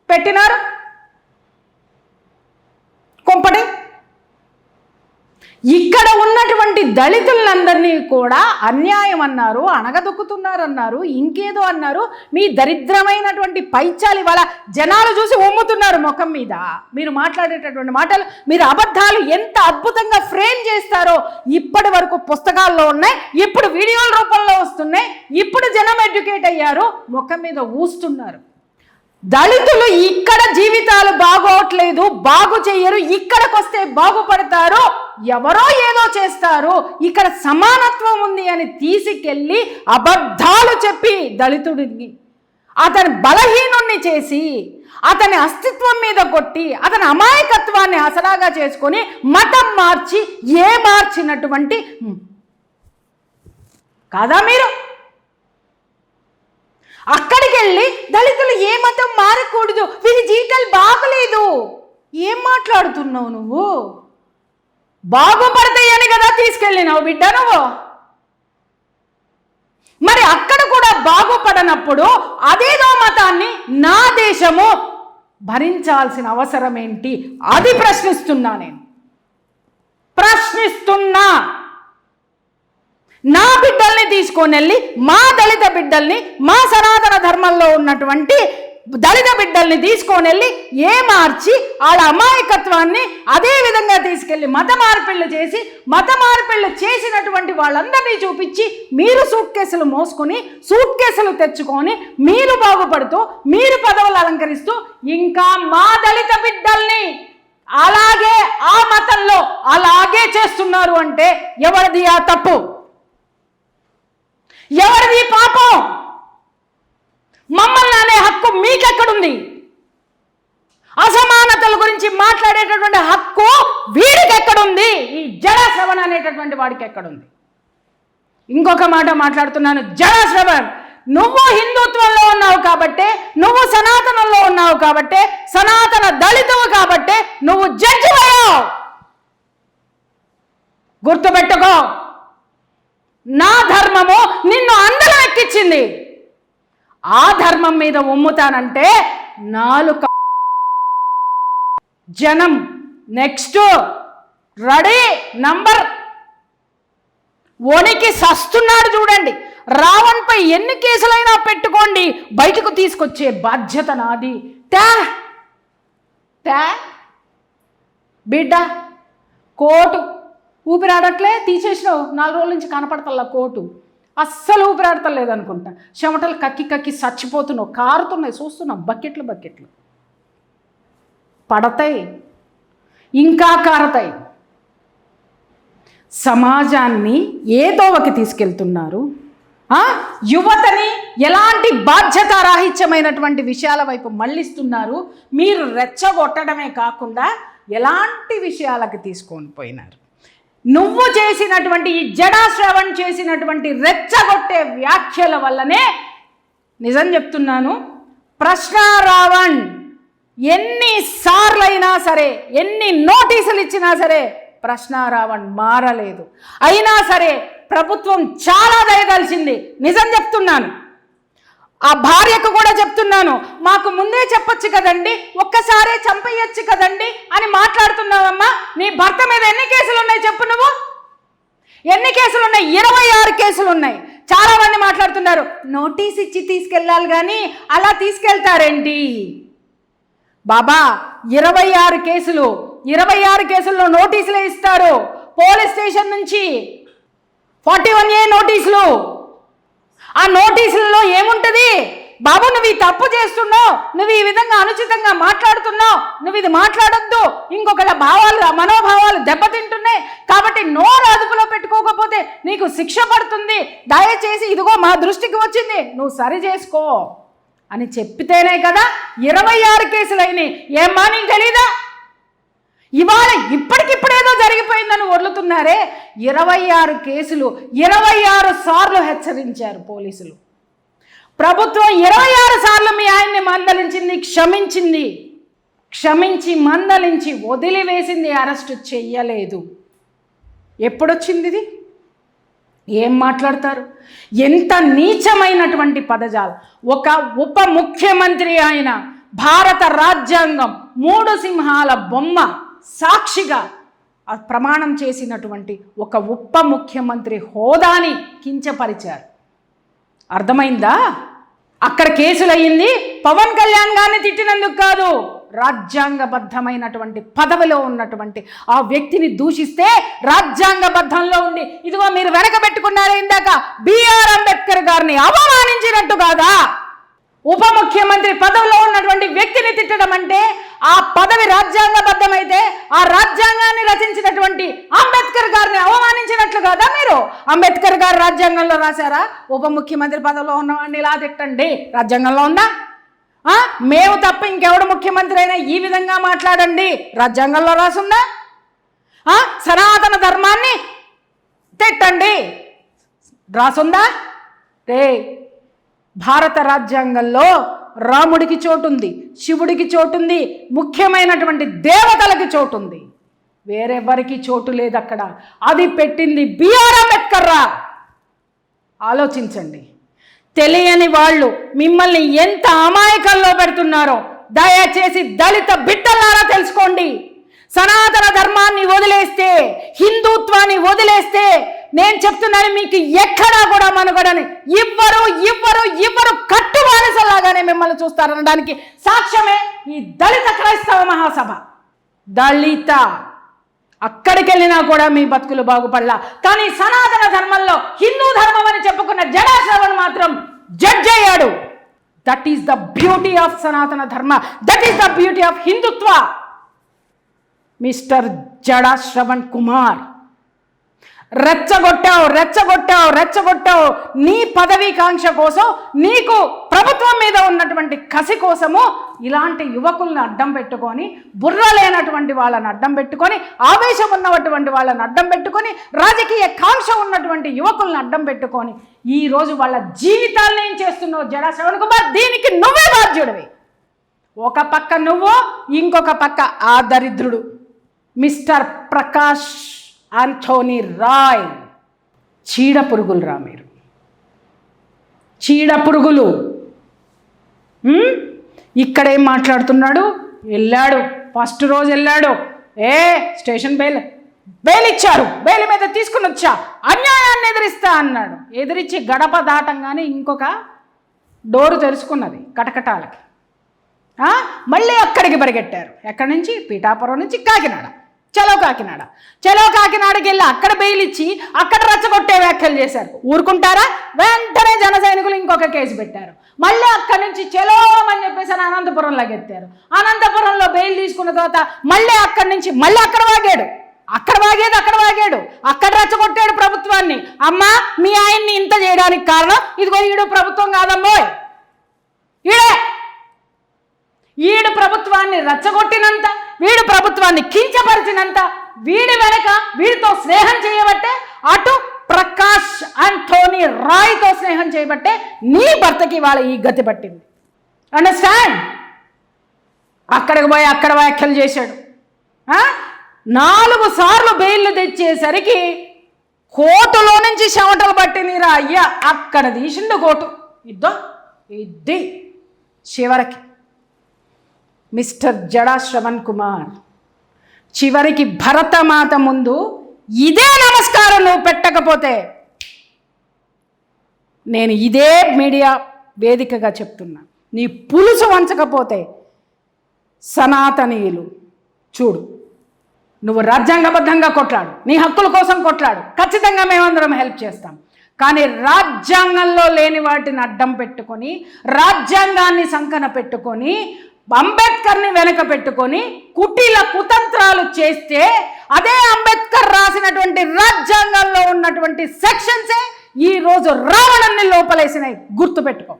పెట్టినారు కొంపటి. ఇక్కడ ఉన్నటువంటి దళితులందరినీ కూడా అన్యాయం అన్నారు, అణగదొక్కుతున్నారన్నారు, ఇంకేదో అన్నారు. మీ దరిద్రమైనటువంటి పైచాలి వాళ్ళ జనాలు చూసి ఒమ్ముతున్నారు ముఖం మీద. మీరు మాట్లాడేటటువంటి మాటలు, మీరు అబద్ధాలు ఎంత అద్భుతంగా ఫ్రేమ్ చేస్తారో ఇప్పటి వరకు పుస్తకాల్లో ఉన్నాయి, ఇప్పుడు వీడియోల రూపంలో వస్తున్నాయి, ఇప్పుడు జనం ఎడ్యుకేట్ అయ్యారు, ముఖం మీద ఊస్తున్నారు. దళితులు ఇక్కడ జీవితాలు బాగోట్లేదు, బాగు చెయ్యరు, ఇక్కడికి వస్తే బాగుపడతారు, ఎవరో ఏదో చేస్తారు, ఇక్కడ సమానత్వం ఉంది అని తీసుకెళ్ళి అబద్ధాలు చెప్పి దళితుడిని అతని బలహీనుణ్ణి చేసి అతని అస్తిత్వం మీద కొట్టి అతని అమాయకత్వాన్ని ఆసరాగా చేసుకొని మతం మార్చి మార్చినటువంటి కాదా మీరు? అక్కడికి వెళ్ళి దళితులు ఏ మతం మారకూడదు, వీరి జీవితాలు బాగలేదు. ఏం మాట్లాడుతున్నావు నువ్వు? బాగుపడతాయని కదా తీసుకెళ్ళినావు బిడ్డ నువ్వు. మరి అక్కడ కూడా బాగుపడనప్పుడు అదేదో మతాన్ని నా దేశము భరించాల్సిన అవసరం ఏంటి? అది ప్రశ్నిస్తున్నా నేను, ప్రశ్నిస్తున్నా. నా బిడ్డల్ని తీసుకొని వెళ్ళి, మా దళిత బిడ్డల్ని, మా సనాతన ధర్మంలో ఉన్నటువంటి దళిత బిడ్డల్ని తీసుకొని వెళ్ళి మార్చి వాళ్ళ అమాయకత్వాన్ని అదే విధంగా తీసుకెళ్ళి మత మార్పిళ్ళు చేసి, మత మార్పిళ్ళు చేసినటువంటి వాళ్ళందరినీ చూపించి మీరు సూట్ కేసులు మోసుకొని, సూట్ కేసులు తెచ్చుకొని మీరు బాగుపడుతూ, మీరు పదవులు అలంకరిస్తూ, ఇంకా మా దళిత బిడ్డల్ని అలాగే ఆ మతంలో అలాగే చేస్తున్నారు అంటే ఎవరిది ఆ తప్పు? ఎవరిది పాపం? మమ్మల్ని అనే హక్కు మీకెక్కడుంది? అసమానతల గురించి మాట్లాడే మాట్లాడేటటువంటి హక్కు వీడికి ఎక్కడుంది? ఈ జడా శ్రవణ్ అనేటటువంటి వాడికి ఎక్కడుంది? ఇంకొక మాట మాట్లాడుతున్నాను. జడా శ్రవణ్, నువ్వు హిందుత్వంలో ఉన్నావు కాబట్టే, నువ్వు సనాతనంలో ఉన్నావు కాబట్టే, సనాతన దళితువు కాబట్టే నువ్వు జడ్జి అయ్యావు. గుర్తుపెట్టుకో, నా ధర్మము నిన్ను అందరం ఎక్కించింది. ఆ ధర్మం మీద ఉమ్ముతానంటే నాలుక జనం. Next ready number. వణికి సస్తున్నాడు చూడండి. రావణ్పై ఎన్ని కేసులైనా పెట్టుకోండి, బయటకు తీసుకొచ్చే బాధ్యత నాది. బిడ్డ కోటు ఊపిరాడట్లే, తీసేసినావు. 4 రోజుల నుంచి కనపడతల్లా కోటు. అస్సలు ఊపిరాడతలేదు అనుకుంటా. చెమటలు కక్కి కక్కి చచ్చిపోతున్నావు. కారుతున్నాయి, చూస్తున్నావు. బకెట్లు పడతాయి, ఇంకా కారతాయి. సమాజాన్ని ఏ దోవకి తీసుకెళ్తున్నారు? యువతని ఎలాంటి బాధ్యతారాహిత్యమైనటువంటి విషయాల వైపు మళ్ళిస్తున్నారు? మీరు రెచ్చగొట్టడమే కాకుండా ఎలాంటి విషయాలకు తీసుకొని పోయినారు? నువ్వు చేసినటువంటి ఈ జడా శ్రవణ్ చేసినటువంటి రెచ్చగొట్టే వ్యాఖ్యల వల్లనే, నిజం చెప్తున్నాను, ప్రశ్నారావణ్ ఎన్నిసార్లైనా సరే, ఎన్ని నోటీసులు ఇచ్చినా సరే ప్రశ్నారావణ్ మారలేదు. అయినా సరే ప్రభుత్వం చాలా దయదలిచింది. నిజం చెప్తున్నాను, ఆ భార్యకు కూడా చెప్తున్నాను, మాకు ముందే చెప్పొచ్చు కదండి, ఒక్కసారే చంపేయచ్చు కదండి అని మాట్లాడుతున్నావమ్మా. నీ భర్త మీద ఎన్ని కేసులు ఉన్నాయి చెప్పు నువ్వు? ఎన్ని కేసులు ఉన్నాయి? 26 కేసులు ఉన్నాయి. చాలా మంది మాట్లాడుతున్నారు, నోటీస్ ఇచ్చి తీసుకెళ్ళాలి కానీ అలా తీసుకెళ్తారేంటి? బాబా, 26 కేసులు, 26 కేసుల్లో నోటీసులే ఇస్తారు. పోలీస్ స్టేషన్ నుంచి 41A నోటీసులు. ఆ నోటీసులలో ఏముంటుంది? బాబు, నువ్వు ఈ తప్పు చేస్తున్నావు, నువ్వు ఈ విధంగా అనుచితంగా మాట్లాడుతున్నావు, నువ్వు ఇది మాట్లాడొద్దు, ఇంకొకళ్ళ మనోభావాలు దెబ్బతింటున్నాయి కాబట్టి నోరు అదుపులో పెట్టుకోకపోతే నీకు శిక్ష పడుతుంది, దయచేసి ఇదిగో మా దృష్టికి వచ్చింది, నువ్వు సరి చేసుకో అని చెప్పితేనే కదా 26 కేసులు అయినాయి. ఏమ్మా నీకు తెలీదా? ఇవాళ ఇప్పటికిప్పుడేదో జరిగిపోయిందని వదులుతున్నారే. 26 కేసులు, 26 సార్లు హెచ్చరించారు పోలీసులు. ప్రభుత్వం 26 సార్లు మీ ఆయన్ని మందలించింది, క్షమించి మందలించి వదిలివేసింది, అరెస్టు చెయ్యలేదు. ఎప్పుడొచ్చింది ఇది? ఏం మాట్లాడతారు? ఎంత నీచమైనటువంటి పదజాలం! ఒక ఉప ముఖ్యమంత్రి ఆయన, భారత రాజ్యాంగం 3 సింహాల బొమ్మ సాక్షిగా ప్రమాణం చేసినటువంటి ఒక ఉప ముఖ్యమంత్రి హోదాని కించపరిచారు. అర్థమైందా? అక్కడ కేసులు అయ్యింది పవన్ కళ్యాణ్ గారిని తిట్టినందుకు కాదు, రాజ్యాంగబద్ధమైనటువంటి పదవిలో ఉన్నటువంటి ఆ వ్యక్తిని దూషిస్తే రాజ్యాంగబద్ధంలో ఉండి ఇదిగో మీరు వెనకబెట్టుకున్నారే ఇందాక బిఆర్ అంబేద్కర్ గారిని అవమానించినట్టు కాదా? ఉప ముఖ్యమంత్రి పదవిలో ఉన్నటువంటి వ్యక్తిని తిట్టడం అంటే ఆ పదవి రాజ్యాంగబద్ధమైతే ఆ రాజ్యాంగాన్ని రచించినటువంటి అంబేద్కర్ గారిని అవమానించినట్లు కాదా? మీరు అంబేద్కర్ గారు రాజ్యాంగంలో రాశారా ఉప ముఖ్యమంత్రి పదవిలో ఉన్నవాడిని ఇలా తిట్టండి? రాజ్యాంగంలో ఉందా? మేము తప్ప ఇంకెవడు ముఖ్యమంత్రి అయినా ఈ విధంగా మాట్లాడండి రాజ్యాంగంలో రాసుందా? సనాతన ధర్మాన్ని తిట్టండి రాసుందా? భారత రాజ్యాంగంలో రాముడికి చోటుంది, శివుడికి చోటుంది, ముఖ్యమైనటువంటి దేవతలకి చోటుంది, వేరెవరికి చోటు లేదు అక్కడ. అది పెట్టింది బిఆర్ అంబేద్కర్ రా. ఆలోచించండి. తెలియని వాళ్ళు మిమ్మల్ని ఎంత అమాయకంలో పెడుతున్నారో దయచేసి దళిత బిడ్డలారా తెలుసుకోండి. సనాతన ధర్మాన్ని వదిలేస్తే, హిందుత్వాన్ని వదిలేస్తే నేను చెప్తున్నాను మీకు ఎక్కడా కూడా మనుగడని ఇవ్వరు కట్టు బానిసలాగానే మిమ్మల్ని చూస్తారనడానికి సాక్ష్యమే ఈ దళిత క్రైస్తవ మహాసభ. దళిత అక్కడికి వెళ్ళినా కూడా మీ బతుకులు బాగుపడలా. కానీ సనాతన ధర్మంలో హిందూ ధర్మం అని చెప్పుకున్న జడా శ్రవణ్ మాత్రం జడ్జ్ అయ్యాడు. That is the beauty of Sanatana Dharma, that is the beauty of Hindutva. Mister Jada Shravan Kumar, రెచ్చగొట్టావు నీ పదవీకాంక్ష కోసం, నీకు ప్రభుత్వం మీద ఉన్నటువంటి కసి కోసము ఇలాంటి యువకులను అడ్డం పెట్టుకొని, బుర్ర లేనటువంటి వాళ్ళని అడ్డం పెట్టుకొని, ఆవేశం ఉన్నటువంటి వాళ్ళని అడ్డం పెట్టుకొని, రాజకీయ కాంక్ష ఉన్నటువంటి యువకులను అడ్డం పెట్టుకొని ఈరోజు వాళ్ళ జీవితాలను ఏం చేస్తున్నావు జడా శ్రవణ్ కుమార్? దీనికి నువ్వే బాధ్యుడివి. ఒక పక్క నువ్వు, ఇంకొక పక్క ఆ దరిద్రుడు మిస్టర్ ప్రకాష్ ఆంథోనీ రాయ్. చీడ పురుగులు రా మీరు, చీడ పురుగులు. ఇక్కడేం మాట్లాడుతున్నాడు? వెళ్ళాడు, ఫస్ట్ రోజు వెళ్ళాడు, స్టేషన్ బెయిల్ ఇచ్చారు, బెయిల్ మీద తీసుకుని వచ్చా, అన్యాయాన్ని ఎదిరిస్తా అన్నాడు. ఎదిరించి గడప దాటంగానే ఇంకొక డోరు తెలుసుకున్నది కటకటాలకి. మళ్ళీ అక్కడికి పరిగెట్టారు. ఎక్కడి నుంచి? పీఠాపురం నుంచి కాకినాడ. చలో కాకినాడకి వెళ్ళి అక్కడ బెయిల్ ఇచ్చి అక్కడ రెచ్చగొట్టే వ్యాఖ్యలు చేశారు. ఊరుకుంటారా? వెంటనే జన సైనికులు ఇంకొక కేసు పెట్టారు. మళ్ళీ అక్కడి నుంచి చలో అని చెప్పేసి అనంతపురం లాగెత్తారు. అనంతపురంలో బెయిల్ తీసుకున్న తర్వాత మళ్ళీ అక్కడి నుంచి మళ్ళీ అక్కడ వాగాడు. అక్కడ రెచ్చగొట్టాడు ప్రభుత్వాన్ని. అమ్మా, మీ ఆయన్ని ఇంత చేయడానికి కారణం ఇదిగో ఈడు ప్రభుత్వం కాదమ్మో, ఈడు ప్రభుత్వాన్ని రెచ్చగొట్టినంత, వీడు ప్రభుత్వాన్ని కించపరిచినంత, వీడి వెనక వీడితో స్నేహం చేయబట్టే, అటు ప్రకాష్ ఆంథోనీ రాయ్తో స్నేహం చేయబట్టే నీ భర్తకి వాళ్ళ ఈ గతి పట్టింది. అండర్స్టాండ్? అక్కడికి పోయి అక్కడ వ్యాఖ్యలు చేశాడు. 4 సార్లు బెయిల్ తెచ్చేసరికి కోర్టులో నుంచి చెమటలు పట్టినరా అయ్యా. అక్కడ తీసిండు కోర్టు. ఇది చివరికి మిస్టర్ జడా శ్రవణ్ కుమార్ చివరికి భరతమాత ముందు ఇదే నమస్కారం నువ్వు పెట్టకపోతే, నేను ఇదే మీడియా వేదికగా చెప్తున్నా, నీ పులుసు వంచకపోతే సనాతనీయులు చూడు, నువ్వు రాజ్యాంగబద్ధంగా కొట్లాడు, నీ హక్కుల కోసం కొట్లాడు, ఖచ్చితంగా మేమందరం హెల్ప్ చేస్తాం. కానీ రాజ్యాంగంలో లేని వాటిని అడ్డం పెట్టుకొని, రాజ్యాంగాన్ని సంకన పెట్టుకొని, అంబేద్కర్ని వెనక పెట్టుకొని కుటీల కుతంత్రాలు చేస్తే, అదే అంబేద్కర్ రాసినటువంటి రాజ్యాంగంలో ఉన్నటువంటి సెక్షన్సే ఈరోజు రావణాన్ని లోపలేసినాయి. గుర్తుపెట్టుకో.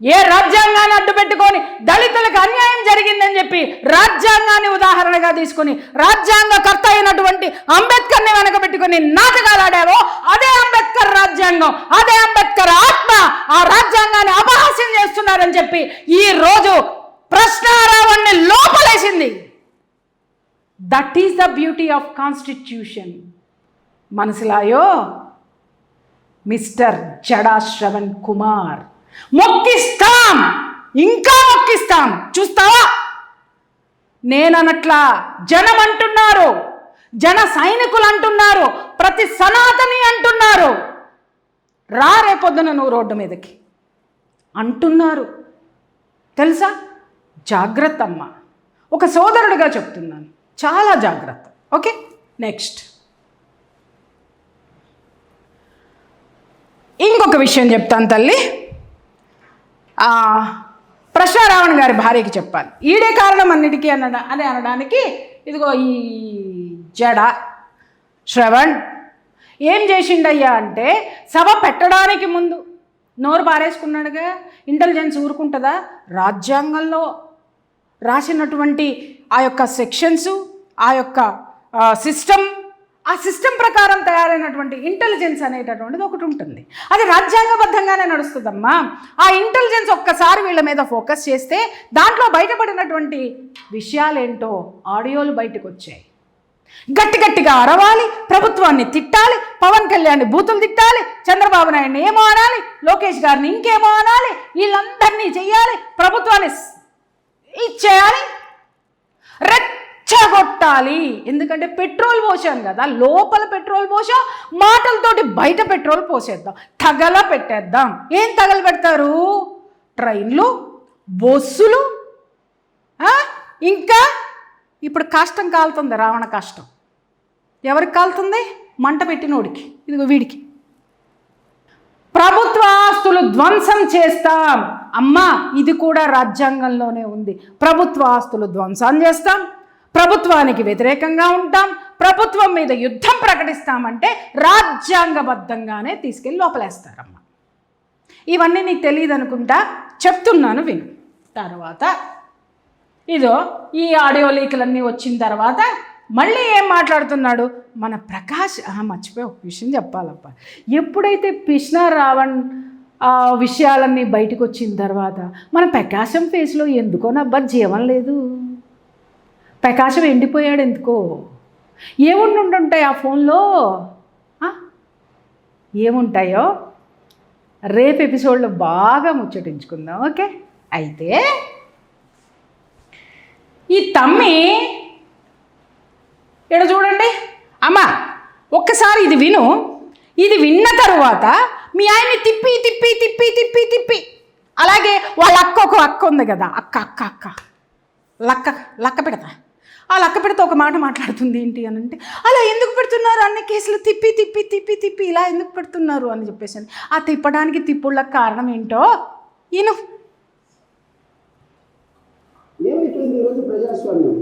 ఏ రాజ్యాంగాన్ని అడ్డు పెట్టుకొని దళితులకు అన్యాయం జరిగిందని చెప్పి రాజ్యాంగాన్ని ఉదాహరణగా తీసుకొని రాజ్యాంగకర్త అయినటువంటి అంబేద్కర్ని వెనక పెట్టుకొని నాటకాలు ఆడారో, అదే అంబేద్కర్ రాజ్యాంగం, అదే అంబేద్కర్ ఆత్మ ఆ రాజ్యాంగాన్ని అపహాస్యం చేస్తున్నారని చెప్పి ఈ రోజు ప్రశ్నారావణ్ణి లోపలేసింది. That is the beauty of constitution. మనసులాయో మిస్టర్ జడా శ్రవణ్ కుమార్, మొక్కిస్తాం, ఇంకా మొక్కిస్తాం, చూస్తావా? నేననట్లా, జనం అంటున్నారు, జన సైనికులు అంటున్నారు, ప్రతి సనాతని అంటున్నారు, రా రేపొద్దున నువ్వు రోడ్డు మీదకి అంటున్నారు. తెలుసా? జాగ్రత్త అమ్మా, ఒక సోదరుడిగా చెప్తున్నాను, చాలా జాగ్రత్త. ఓకే, నెక్స్ట్ ఇంకొక విషయం చెప్తాను తల్లి. ప్రశ్నారావణ్ గారి భార్యకి చెప్పాలి, ఈడే కారణం అన్నిటికీ అని అనడానికి ఇదిగో ఈ జడా శ్రవణ్ ఏం చేసిండయ్యా అంటే, సభ పెట్టడానికి ముందు నోరు పారేసుకున్నాడుగా. ఇంటెలిజెన్స్ ఊరుకుంటుందా? రాజ్యాంగంలో రాసినటువంటి ఆ యొక్క సెక్షన్స్, ఆ యొక్క సిస్టమ్ ప్రకారం తయారైనటువంటి ఇంటెలిజెన్స్ అనేటటువంటిది ఒకటి ఉంటుంది. అది రాజ్యాంగబద్ధంగానే నడుస్తుందమ్మా. ఆ ఇంటెలిజెన్స్ ఒక్కసారి వీళ్ళ మీద ఫోకస్ చేస్తే దాంట్లో బయటపడినటువంటి విషయాలేంటో ఆడియోలు బయటకు వచ్చాయి. గట్టిగా అరవాలి, ప్రభుత్వాన్ని తిట్టాలి, పవన్ కళ్యాణ్ని బూతులు తిట్టాలి, చంద్రబాబు నాయుడిని ఏమో అనాలి, లోకేష్ గారిని ఇంకేమో అనాలి, వీళ్ళందరినీ చెయ్యాలి, ప్రభుత్వాన్ని ఇచ్చేయాలి, రెచ్చగొట్టాలి. ఎందుకంటే పెట్రోల్ పోసాను కదా, లోపల పెట్రోల్ పోసా, మాటలతోటి బయట పెట్రోల్ పోసేద్దాం, తగల పెట్టేద్దాం. ఏం తగల పెడతారు? ట్రైన్లు, బస్సులు, ఇంకా ఇప్పుడు కాష్టం కాలుతుంది, రావణ కాష్టం. ఎవరికి కాలుతుంది? మంట పెట్టినోడికి, ఇదిగో వీడికి. ప్రభుత్వ ఆస్తులు ధ్వంసం చేస్తాం. అమ్మా, ఇది కూడా రాజ్యాంగంలోనే ఉంది. ప్రభుత్వ ఆస్తులు ధ్వంసం చేస్తాం, ప్రభుత్వానికి వ్యతిరేకంగా ఉంటాం, ప్రభుత్వం మీద యుద్ధం ప్రకటిస్తామంటే రాజ్యాంగబద్ధంగానే తీసుకెళ్ళి లోపలేస్తారమ్మ. ఇవన్నీ నీకు తెలియదు అనుకుంటా, చెప్తున్నాను విను. తర్వాత ఇదో ఈ ఆడియో లీకులన్నీ వచ్చిన తర్వాత మళ్ళీ ఏం మాట్లాడుతున్నాడు మన ప్రకాష్. మర్చిపోయి ఒక విషయం చెప్పాలప్ప. ఎప్పుడైతే కృష్ణ రావణ్ విషయాలన్నీ బయటకు వచ్చిన తర్వాత మన ప్రకాశం ఫేస్లో ఎందుకోనబ్బా జీవం లేదు. ప్రకాశం ఎండిపోయాడు ఎందుకో. ఏముండుంటాయి ఆ ఫోన్లో, ఏముంటాయో రేపు ఎపిసోడ్లో బాగా ముచ్చటించుకుందాం. ఓకే, అయితే ఈ తమ్మి ఇక్కడ చూడండి అమ్మ, ఒక్కసారి ఇది విను. ఇది విన్న తరువాత మీ ఆయన్ని తిప్పి తిప్పి తిప్పి తిప్పి తిప్పి, అలాగే వాళ్ళ ఒక అక్క ఉంది కదా, అక్క లక్క పెడతా. ఆ లక్క పెడితే ఒక మాట మాట్లాడుతుంది. ఏంటి అని అంటే, అలా ఎందుకు పెడుతున్నారు అన్ని కేసులు తిప్పి తిప్పి తిప్పి తిప్పి ఇలా ఎందుకు పెడుతున్నారు అని చెప్పేసి. ఆ తిప్పడానికి తిప్పుళ్ళకి కారణం ఏంటో ఈయన. ఏమైపోయింది ఈరోజు ప్రజాస్వామ్యం?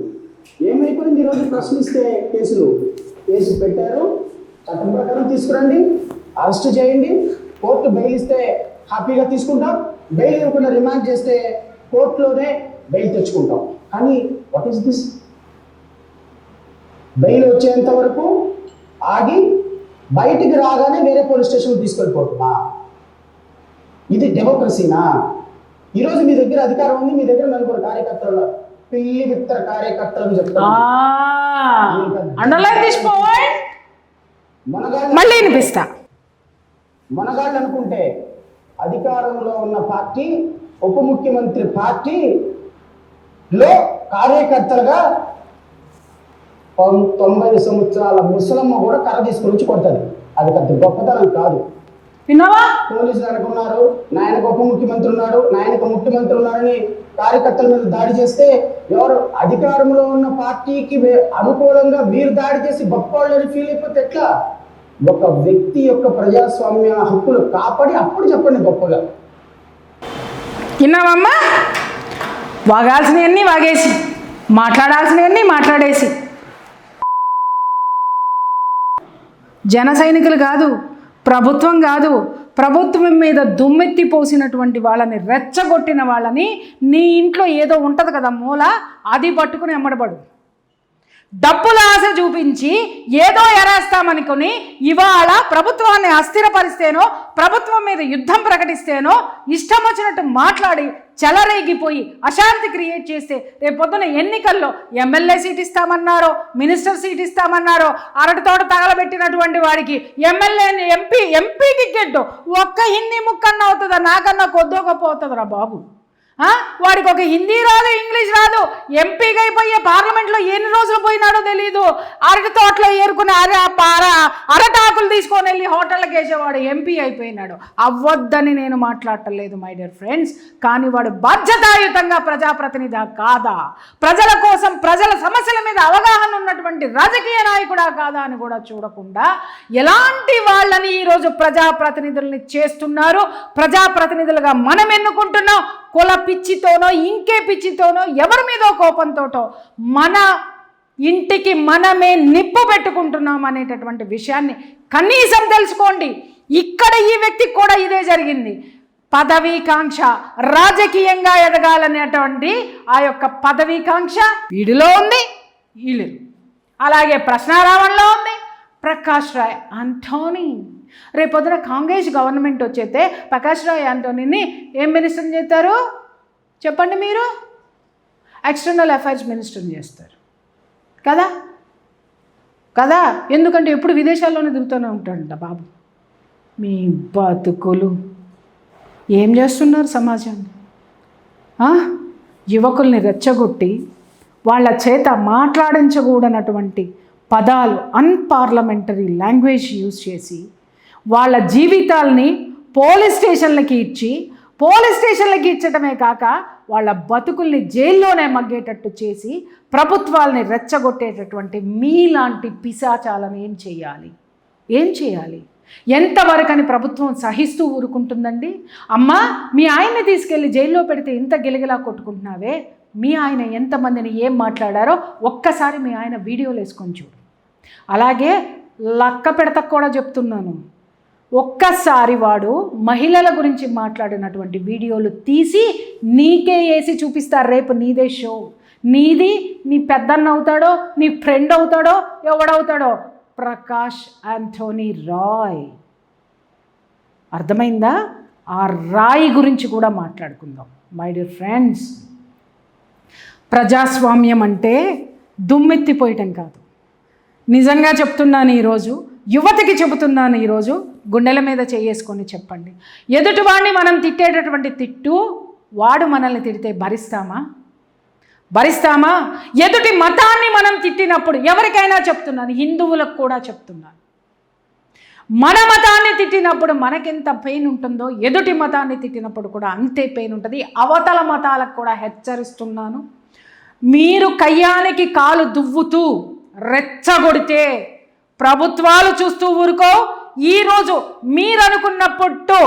ఏమైపోయింది ఈరోజు? ప్రశ్నిస్తే కేసు పెట్టారు, చట్టం ప్రకారం తీసుకురండి, అరెస్ట్ చేయండి, కోర్టు బెయిల్ ఇస్తే హ్యాపీగా తీసుకుంటాం, బెయిల్ ఇవ్వకుండా రిమాండ్ చేస్తే కోర్టులోనే బెయిల్ తెచ్చుకుంటాం. కానీ వాట్ ఈస్ దిస్? బెయిల్ వచ్చేంత వరకు ఆగి బయటికి రాగానే వేరే పోలీస్ స్టేషన్ తీసుకెళ్ళిపోతున్నా. ఇది డెమోక్రసీనా? ఈరోజు మీ దగ్గర అధికారం ఉంది, మీ దగ్గర నలుగురు కార్యకర్తలు, పిల్లి విత్తర కార్యకర్తలను చెప్తారు. మనగాళ్ళు అనుకుంటే అధికారంలో ఉన్న పార్టీ, ఉప ముఖ్యమంత్రి పార్టీలో కార్యకర్తలుగా 90 సంవత్సరాల ముసలమ్మ కూడా కర్ర తీసుకుని వచ్చి కొడుతుంది. అది పెద్ద గొప్పతనం కాదు. విన్నావా? పోలీసులు అనుకున్నారు నాయనకు ఉప ముఖ్యమంత్రి ఉన్నాడు, నాయనకు ముఖ్యమంత్రి ఉన్నారని కార్యకర్తల మీద దాడి చేస్తే, ఎవరు అధికారంలో ఉన్న పార్టీకి అనుకూలంగా మీరు దాడి చేసి గొప్ప వాళ్ళని ఫీల్ అయిపోతే ఎట్లా? ఒక వ్యక్తి యొక్క ప్రజాస్వామ్య హక్కులు కాపాడి అప్పుడు చెప్పండి గొప్పగా. విన్నావమ్మా? వాగాల్సినవన్నీ వాగేసి, మాట్లాడాల్సినవన్నీ మాట్లాడేసి, జన సైనికులు కాదు, ప్రభుత్వం కాదు, ప్రభుత్వం మీద దుమ్మెత్తి పోసినటువంటి వాళ్ళని, రెచ్చగొట్టిన వాళ్ళని, నీ ఇంట్లో ఏదో ఉంటుంది కదా మూల, అది పట్టుకుని ఎమ్మడబడు. డబ్బుల ఆశ చూపించి ఏదో ఎరేస్తామనుకుని ఇవాళ ప్రభుత్వాన్ని అస్థిరపరిస్తేనో, ప్రభుత్వం మీద యుద్ధం ప్రకటిస్తేనో, ఇష్టం వచ్చినట్టు మాట్లాడి చెలరేగిపోయి అశాంతి క్రియేట్ చేస్తే రేపొద్దున ఎన్నికల్లో ఎమ్మెల్యే సీట్ ఇస్తామన్నారో, మినిస్టర్ సీట్ ఇస్తామన్నారో, అరటితోట తగలబెట్టినటువంటి వాడికి ఎంపీ టికెట్ ఒక్క హిందీ ముక్కన్నా అవుతుందా? నాకన్నా కొద్దో గొప్ప అవుతుందిరా బాబు. వాడికి ఒక హిందీ రాదు, ఇంగ్లీష్ రాదు, ఎంపీగా అయిపోయే పార్లమెంట్లో ఎన్ని రోజులు పోయినాడో తెలీదు. అరటి తోటలో ఏరుకుని అరటాకులు తీసుకొని వెళ్ళి హోటళ్ళకి వేసేవాడు ఎంపీ అయిపోయినాడు. అవ్వద్దని నేను మాట్లాడటలేదు మై డియర్ ఫ్రెండ్స్. కానీ వాడు బాధ్యతాయుతంగా ప్రజాప్రతినిధి కాదా, ప్రజల కోసం ప్రజల సమస్యల మీద అవగాహన ఉన్నటువంటి రాజకీయ నాయకుడా కాదా అని కూడా చూడకుండా ఎలాంటి వాళ్ళని ఈరోజు ప్రజాప్రతినిధుల్ని చేస్తున్నారు. ప్రజాప్రతినిధులుగా మనం ఎన్నుకుంటున్నాం, కుల పిచ్చితోనో ఇంకే పిచ్చితోనో ఎవరి మీదో కోపంతోటో మన ఇంటికి మనమే నిప్పు పెట్టుకుంటున్నాం అనేటటువంటి విషయాన్ని కనీసం తెలుసుకోండి. ఇక్కడ ఈ వ్యక్తికి కూడా ఇదే జరిగింది. పదవీకాంక్ష, రాజకీయంగా ఎదగాలనేటువంటి ఆ యొక్క పదవీకాంక్ష వీడిలో ఉంది, వీళ్ళు అలాగే ప్రశ్నారావణలో ఉంది, ప్రకాష్ రాయ్ ఆంటోనీ. రేపొద్దున కాంగ్రెస్ గవర్నమెంట్ వచ్చేస్తే ప్రకాష్ రాయ్ ఆంటోనీని ఏం మినిస్టర్ చేస్తారు చెప్పండి మీరు? ఎక్స్టర్నల్ అఫైర్స్ మినిస్టర్ని చేస్తారు కదా కదా. ఎందుకంటే ఎప్పుడు విదేశాల్లోనే తిరుగుతూనే ఉంటాడంట బాబు. మీ బతుకులు ఏం చేస్తున్నారు సమాజాన్ని? యువకుల్ని రెచ్చగొట్టి వాళ్ళ చేత మాట్లాడించకూడనటువంటి పదాలు, అన్పార్లమెంటరీ లాంగ్వేజ్ యూజ్ చేసి వాళ్ళ జీవితాల్ని పోలీస్ స్టేషన్లకి ఇచ్చటమే కాక వాళ్ళ బతుకుల్ని జైల్లోనే మగ్గేటట్టు చేసి ప్రభుత్వాలని రెచ్చగొట్టేటటువంటి మీలాంటి పిశాచాలను ఏం చేయాలి? ఎంతవరకని ప్రభుత్వం సహిస్తూ ఊరుకుంటుందండి? అమ్మా, మీ ఆయన్ని తీసుకెళ్ళి జైల్లో పెడితే ఇంత గిలగిలా కొట్టుకుంటున్నావే, మీ ఆయన ఎంతమందిని ఏం మాట్లాడారో ఒక్కసారి మీ ఆయన వీడియోలు వేసుకొని చూడు. అలాగే లక్క పెడతకు కూడా చెప్తున్నాను, ఒక్కసారి వాడు మహిళల గురించి మాట్లాడినటువంటి వీడియోలు తీసి నీకే వేసి చూపిస్తారు. రేపు నీదే షో. నీది నీ పెద్దన్న అవుతాడో, నీ ఫ్రెండ్ అవుతాడో, ఎవడవుతాడో, ప్రకాష్ యాంథోనీ రాయ్. అర్థమైందా? ఆ రాయి గురించి కూడా మాట్లాడుకుందాం. మై డియర్ ఫ్రెండ్స్, ప్రజాస్వామ్యం అంటే దుమ్మెత్తిపోయటం కాదు. నిజంగా చెప్తున్నాను, ఈరోజు యువతకి చెబుతున్నాను, ఈరోజు గుండెల మీద చేసుకొని చెప్పండి. ఎదుటివాడిని మనం తిట్టేటటువంటి తిట్టు వాడు మనల్ని తిడితే భరిస్తామా? ఎదుటి మతాన్ని మనం తిట్టినప్పుడు, ఎవరికైనా చెప్తున్నాను, హిందువులకు కూడా చెప్తున్నాను, మన మతాన్ని తిట్టినప్పుడు మనకెంత పెయిన్ ఉంటుందో ఎదుటి మతాన్ని తిట్టినప్పుడు కూడా అంతే పెయిన్ ఉంటుంది. అవతల మతాలకు కూడా హెచ్చరిస్తున్నాను, మీరు కయ్యానికి కాలు దువ్వుతూ రెచ్చగొడితే ప్రభుత్వాలు చూస్తూ ఊరుకో. ఈరోజు మీరు అనుకున్నప్పుడు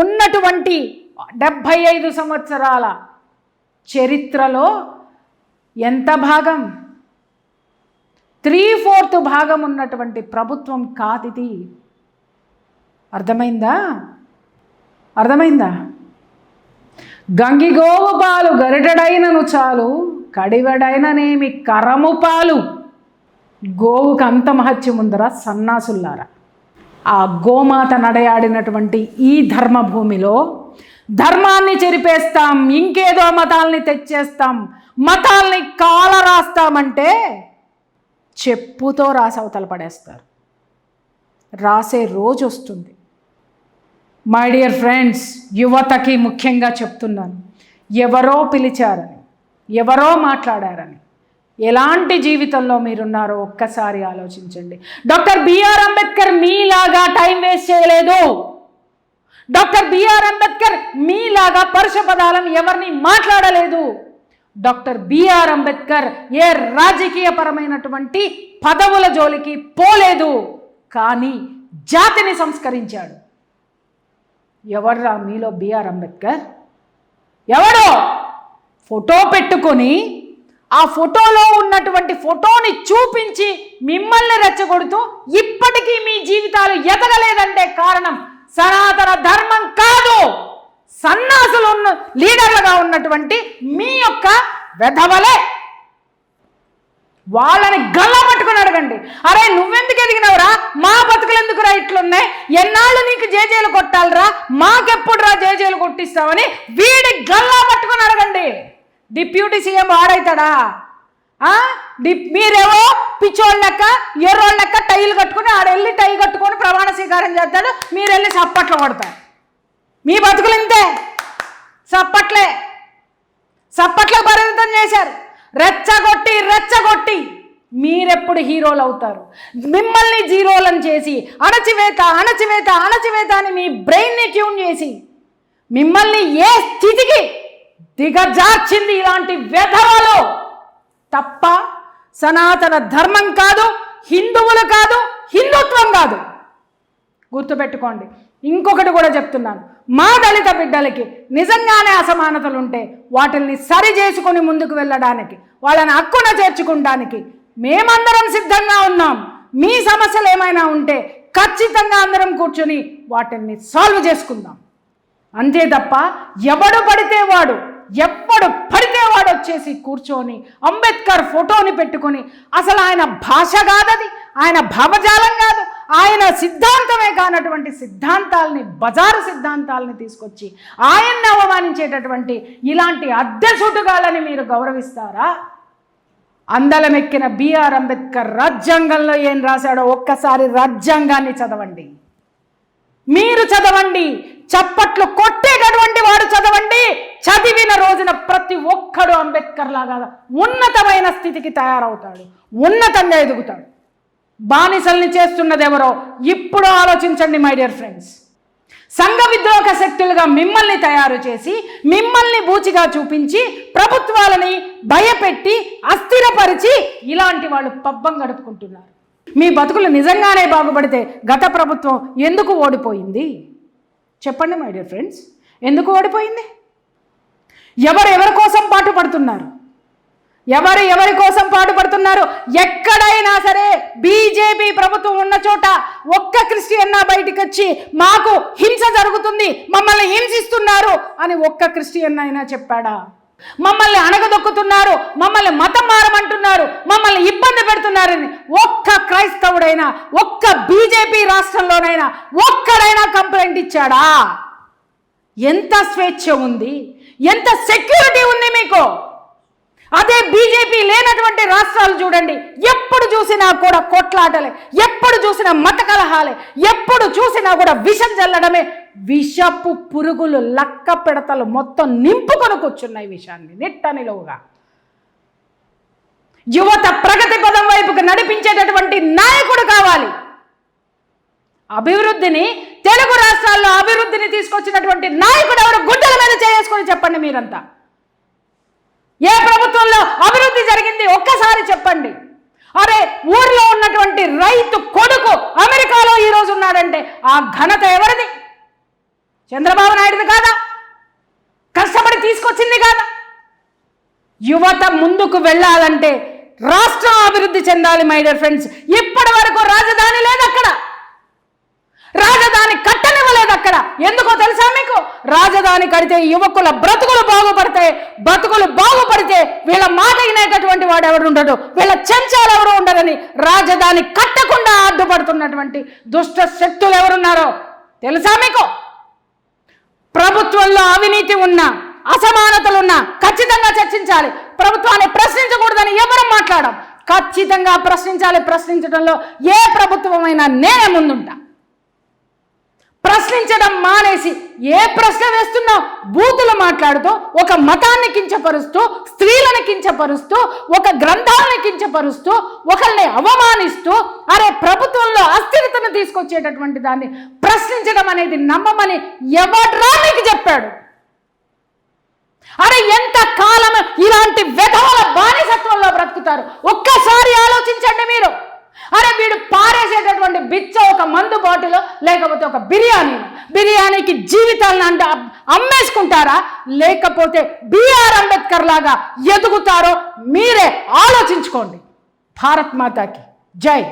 ఉన్నటువంటి 75 సంవత్సరాల చరిత్రలో ఎంత భాగం, 3/4 భాగం ఉన్నటువంటి ప్రభుత్వం కాదిది. అర్థమైందా? గంగిగోవు పాలు గరిటెడైనను చాలు, కడివెడైననేమి కరము పాలు. గోవుకు అంత మహత్యం ఉందరా సన్నాసుల్లారా? ఆ గోమాత నడయాడినటువంటి ఈ ధర్మభూమిలో ధర్మాన్ని చెరిపేస్తాం, ఇంకేదో మతాల్ని తెచ్చేస్తాం, మతాల్ని కాల రాస్తామంటే చెప్పుతో రాసవతల పడేస్తారు. రాసే రోజు వస్తుంది. మై డియర్ ఫ్రెండ్స్, యువతకి ముఖ్యంగా చెప్తున్నాను, ఎవరో పిలిచారని, ఎవరో మాట్లాడారని ఎలాంటి జీవితంలో మీరున్నారో ఒక్కసారి ఆలోచించండి. డాక్టర్ బిఆర్ అంబేద్కర్ మీలాగా టైం వేస్ట్ చేయలేదు. డాక్టర్ బిఆర్ అంబేద్కర్ మీలాగా పరుష పదాలను ఎవరిని మాట్లాడలేదు. డాక్టర్ బిఆర్ అంబేద్కర్ ఏ రాజకీయపరమైనటువంటి పదవుల జోలికి పోలేదు, కానీ జాతిని సంస్కరించాడు. ఎవర్రా మీలో బిఆర్ అంబేద్కర్? ఎవడో ఫోటో పెట్టుకొని ఆ ఫోటోలో ఉన్నటువంటి ఫోటోని చూపించి మిమ్మల్ని రెచ్చగొడుతూ ఇప్పటికీ మీ జీవితాలు ఎదగలేదంటే కారణం సనాతన ధర్మం కాదు, సన్నాసులు లీడర్లుగా ఉన్నటువంటి మీ యొక్క వెధవలే. వాళ్ళని గల్ల పట్టుకుని అడగండి, అరే నువ్వెందుకు ఎదిగినవురా, మా బతుకులు ఎందుకురా ఇట్లున్నాయి, ఎన్నాళ్ళు నీకు జేజేలు కొట్టాలరా, మాకెప్పుడురా జేజేలు కొట్టిస్తావని వీడి గల్లా పట్టుకుని అడగండి. డిప్యూటీ సీఎం వాడైతాడా? మీరేమో పిచ్చోళ్ళ లెక్క ఎర్రోళ్ళ లెక్క టైలు కట్టుకుని ఆడెళ్ళి టై కట్టుకొని ప్రమాణ స్వీకారం చేస్తాడు, మీరెళ్ళి చప్పట్లు కొడతారు. మీ బతుకులు ఇంతే, చప్పట్లకు పరిమితం చేశారు. రెచ్చగొట్టి మీరెప్పుడు హీరోలు అవుతారు? మిమ్మల్ని జీరోలను చేసి అణచివేత అని మీ బ్రెయిన్ని ట్యూన్ చేసి మిమ్మల్ని ఏ స్థితికి దిగజార్చింది ఇలాంటి వెధవలు తప్ప సనాతన ధర్మం కాదు, హిందువులు కాదు, హిందుత్వం కాదు. గుర్తుపెట్టుకోండి. ఇంకొకటి కూడా చెప్తున్నాను, మా దళిత బిడ్డలకి నిజంగానే అసమానతలు ఉంటే వాటిల్ని సరి చేసుకొని ముందుకు వెళ్ళడానికి, వాళ్ళని హక్కున చేర్చుకోవడానికి మేమందరం సిద్ధంగా ఉన్నాం. మీ సమస్యలు ఏమైనా ఉంటే ఖచ్చితంగా అందరం కూర్చొని వాటిని సాల్వ్ చేసుకుందాం. అంతే తప్ప ఎప్పుడు పడితే వాడు వచ్చేసి కూర్చొని అంబేద్కర్ ఫోటోని పెట్టుకొని, అసలు ఆయన భాష కాదది, ఆయన భావజాలం కాదు, ఆయన సిద్ధాంతమే కానటువంటి సిద్ధాంతాలని, బజారు సిద్ధాంతాలని తీసుకొచ్చి ఆయన్ని అవమానించేటటువంటి ఇలాంటి అద్దెసుటుగాళ్ళని మీరు గౌరవిస్తారా? అందలమెక్కిన బిఆర్ అంబేద్కర్ రాజ్యాంగంలో ఏం రాశాడో ఒక్కసారి రాజ్యాంగాన్ని చదవండి. మీరు చదవండి, చప్పట్లు కొట్టేటటువంటి వాడు చదవండి. చదివిన రోజున ప్రతి ఒక్కడు అంబేద్కర్ లాగా ఉన్నతమైన స్థితికి తయారవుతాడు, ఉన్నతంగా ఎదుగుతాడు. బానిసల్ని చేస్తున్నది ఎవరో ఇప్పుడు ఆలోచించండి మై డియర్ ఫ్రెండ్స్. సంఘ విద్రోహ శక్తులుగా మిమ్మల్ని తయారు చేసి, మిమ్మల్ని బూచిగా చూపించి, ప్రభుత్వాలని భయపెట్టి అస్థిరపరిచి ఇలాంటి వాళ్ళు పబ్బం గడుపుకుంటున్నారు. మీ బతుకులు నిజంగానే బాగుపడితే గత ప్రభుత్వం ఎందుకు ఓడిపోయింది? చెప్పండి మై డియర్ ఫ్రెండ్స్, ఎందుకు ఓడిపోయింది? ఎవరి కోసం పాటుపడుతున్నారు? ఎవరి కోసం పాటుపడుతున్నారు? ఎక్కడైనా సరే బీజేపీ ప్రభుత్వం ఉన్న చోట ఒక్క క్రిస్టియన్నా బయటికి వచ్చి మాకు హింస జరుగుతుంది, మమ్మల్ని హింసిస్తున్నారు అని ఒక్క క్రిస్టియన్ అయినా చెప్పాడా? మమ్మల్ని అణగదొక్కుతున్నారు, మమ్మల్ని మతం మారమంటున్నారు, మమ్మల్ని ఇబ్బంది పెడుతున్నారని ఒక్క క్రైస్తవుడైనా, ఒక్క బీజేపీ రాష్ట్రంలోనైనా ఒక్కడైనా కంప్లైంట్ ఇచ్చాడా? ఎంత స్వేచ్ఛ ఉంది, ఎంత సెక్యూరిటీ ఉంది మీకు? అదే బీజేపీ లేనటువంటి రాష్ట్రాలు చూడండి, ఎప్పుడు చూసినా కూడా కొట్లాటలే, ఎప్పుడు చూసినా మత కలహాలే, ఎప్పుడు చూసినా కూడా విషం చల్లడమే. విషపు పురుగులు, లక్క పిడతలు మొత్తం నింపుకొని కూర్చున్నాయి విషాన్ని నిట్టనిలోగా. యువత ప్రగతి పదం వైపుకు నడిపించేటటువంటి నాయకుడు కావాలి. అభివృద్ధిని, తెలుగు రాష్ట్రాల్లో అభివృద్ధిని తీసుకొచ్చినటువంటి నాయకుడు ఎవరు? గుడ్డల మీద చేసుకొని చెప్పండి మీరంతా. ఏ ప్రభుత్వంలో అభివృద్ధి జరిగింది ఒక్కసారి చెప్పండి. అరే, ఊర్లో ఉన్నటువంటి రైతు కొడుకు అమెరికాలో ఈరోజు ఉన్నాడంటే ఆ ఘనత ఎవరిది? చంద్రబాబు నాయుడుది కాదా? కష్టపడి తీసుకొచ్చింది కాదా? యువత ముందుకు వెళ్ళాలంటే రాష్ట్రం అభివృద్ధి చెందాలి మై డియర్ ఫ్రెండ్స్. ఇప్పటి వరకు రాజధాని లేదు అక్కడ, రాజధాని కట్టనివ్వలేదు అక్కడ. ఎందుకో తెలుసా మీకు? రాజధాని కడితే యువకుల బ్రతుకులు బాగుపడతాయి. బ్రతుకులు బాగుపడితే వీళ్ళ మాట వినేటటువంటి వాడు ఎవరు ఉండడు, వీళ్ళ చెంచాలు ఎవరు ఉండరని రాజధాని కట్టకుండా అడ్డుపడుతున్నటువంటి దుష్ట శక్తులు ఎవరున్నారో తెలుసా మీకు? ప్రభుత్వంలో అవినీతి ఉన్నా, అసమానతలున్నా ఖచ్చితంగా చర్చించాలి. ప్రభుత్వాన్ని ప్రశ్నించకూడదని ఎవరు మాట్లాడం? ఖచ్చితంగా ప్రశ్నించాలి. ప్రశ్నించడంలో ఏ ప్రభుత్వమైనా నేనే ముందుంటా. ప్రశ్నించడం మానేసి ఏ ప్రశ్న వేస్తున్నావు? బూతులు మాట్లాడుతూ, ఒక మతాన్ని కించపరుస్తూ, స్త్రీలను కించపరుస్తూ, ఒక గ్రంథాలను కించపరుస్తూ, ఒకరిని అవమానిస్తూ, అరే ప్రభుత్వంలో అస్థిరతను తీసుకొచ్చేటటువంటి దాన్ని ప్రశ్నించడం అనేది నమ్మమని ఎవడ్రా నీకు చెప్పాడు? అరే ఎంత కాలం ఇలాంటి విధవల బానిసత్వంలో బ్రతుకుతారు? ఒక్కసారి ఆలోచించండి మీరు. అరే వీడు పారేసేటటువంటి బిచ్చ ఒక మందు బాటిల్, లేకపోతే ఒక బిర్యానీకి జీవితాలను అమ్మేసుకుంటారా, లేకపోతే బిఆర్ అంబేద్కర్ లాగా ఎదుగుతారో మీరే ఆలోచించుకోండి. భారత్ మాతాకి జై.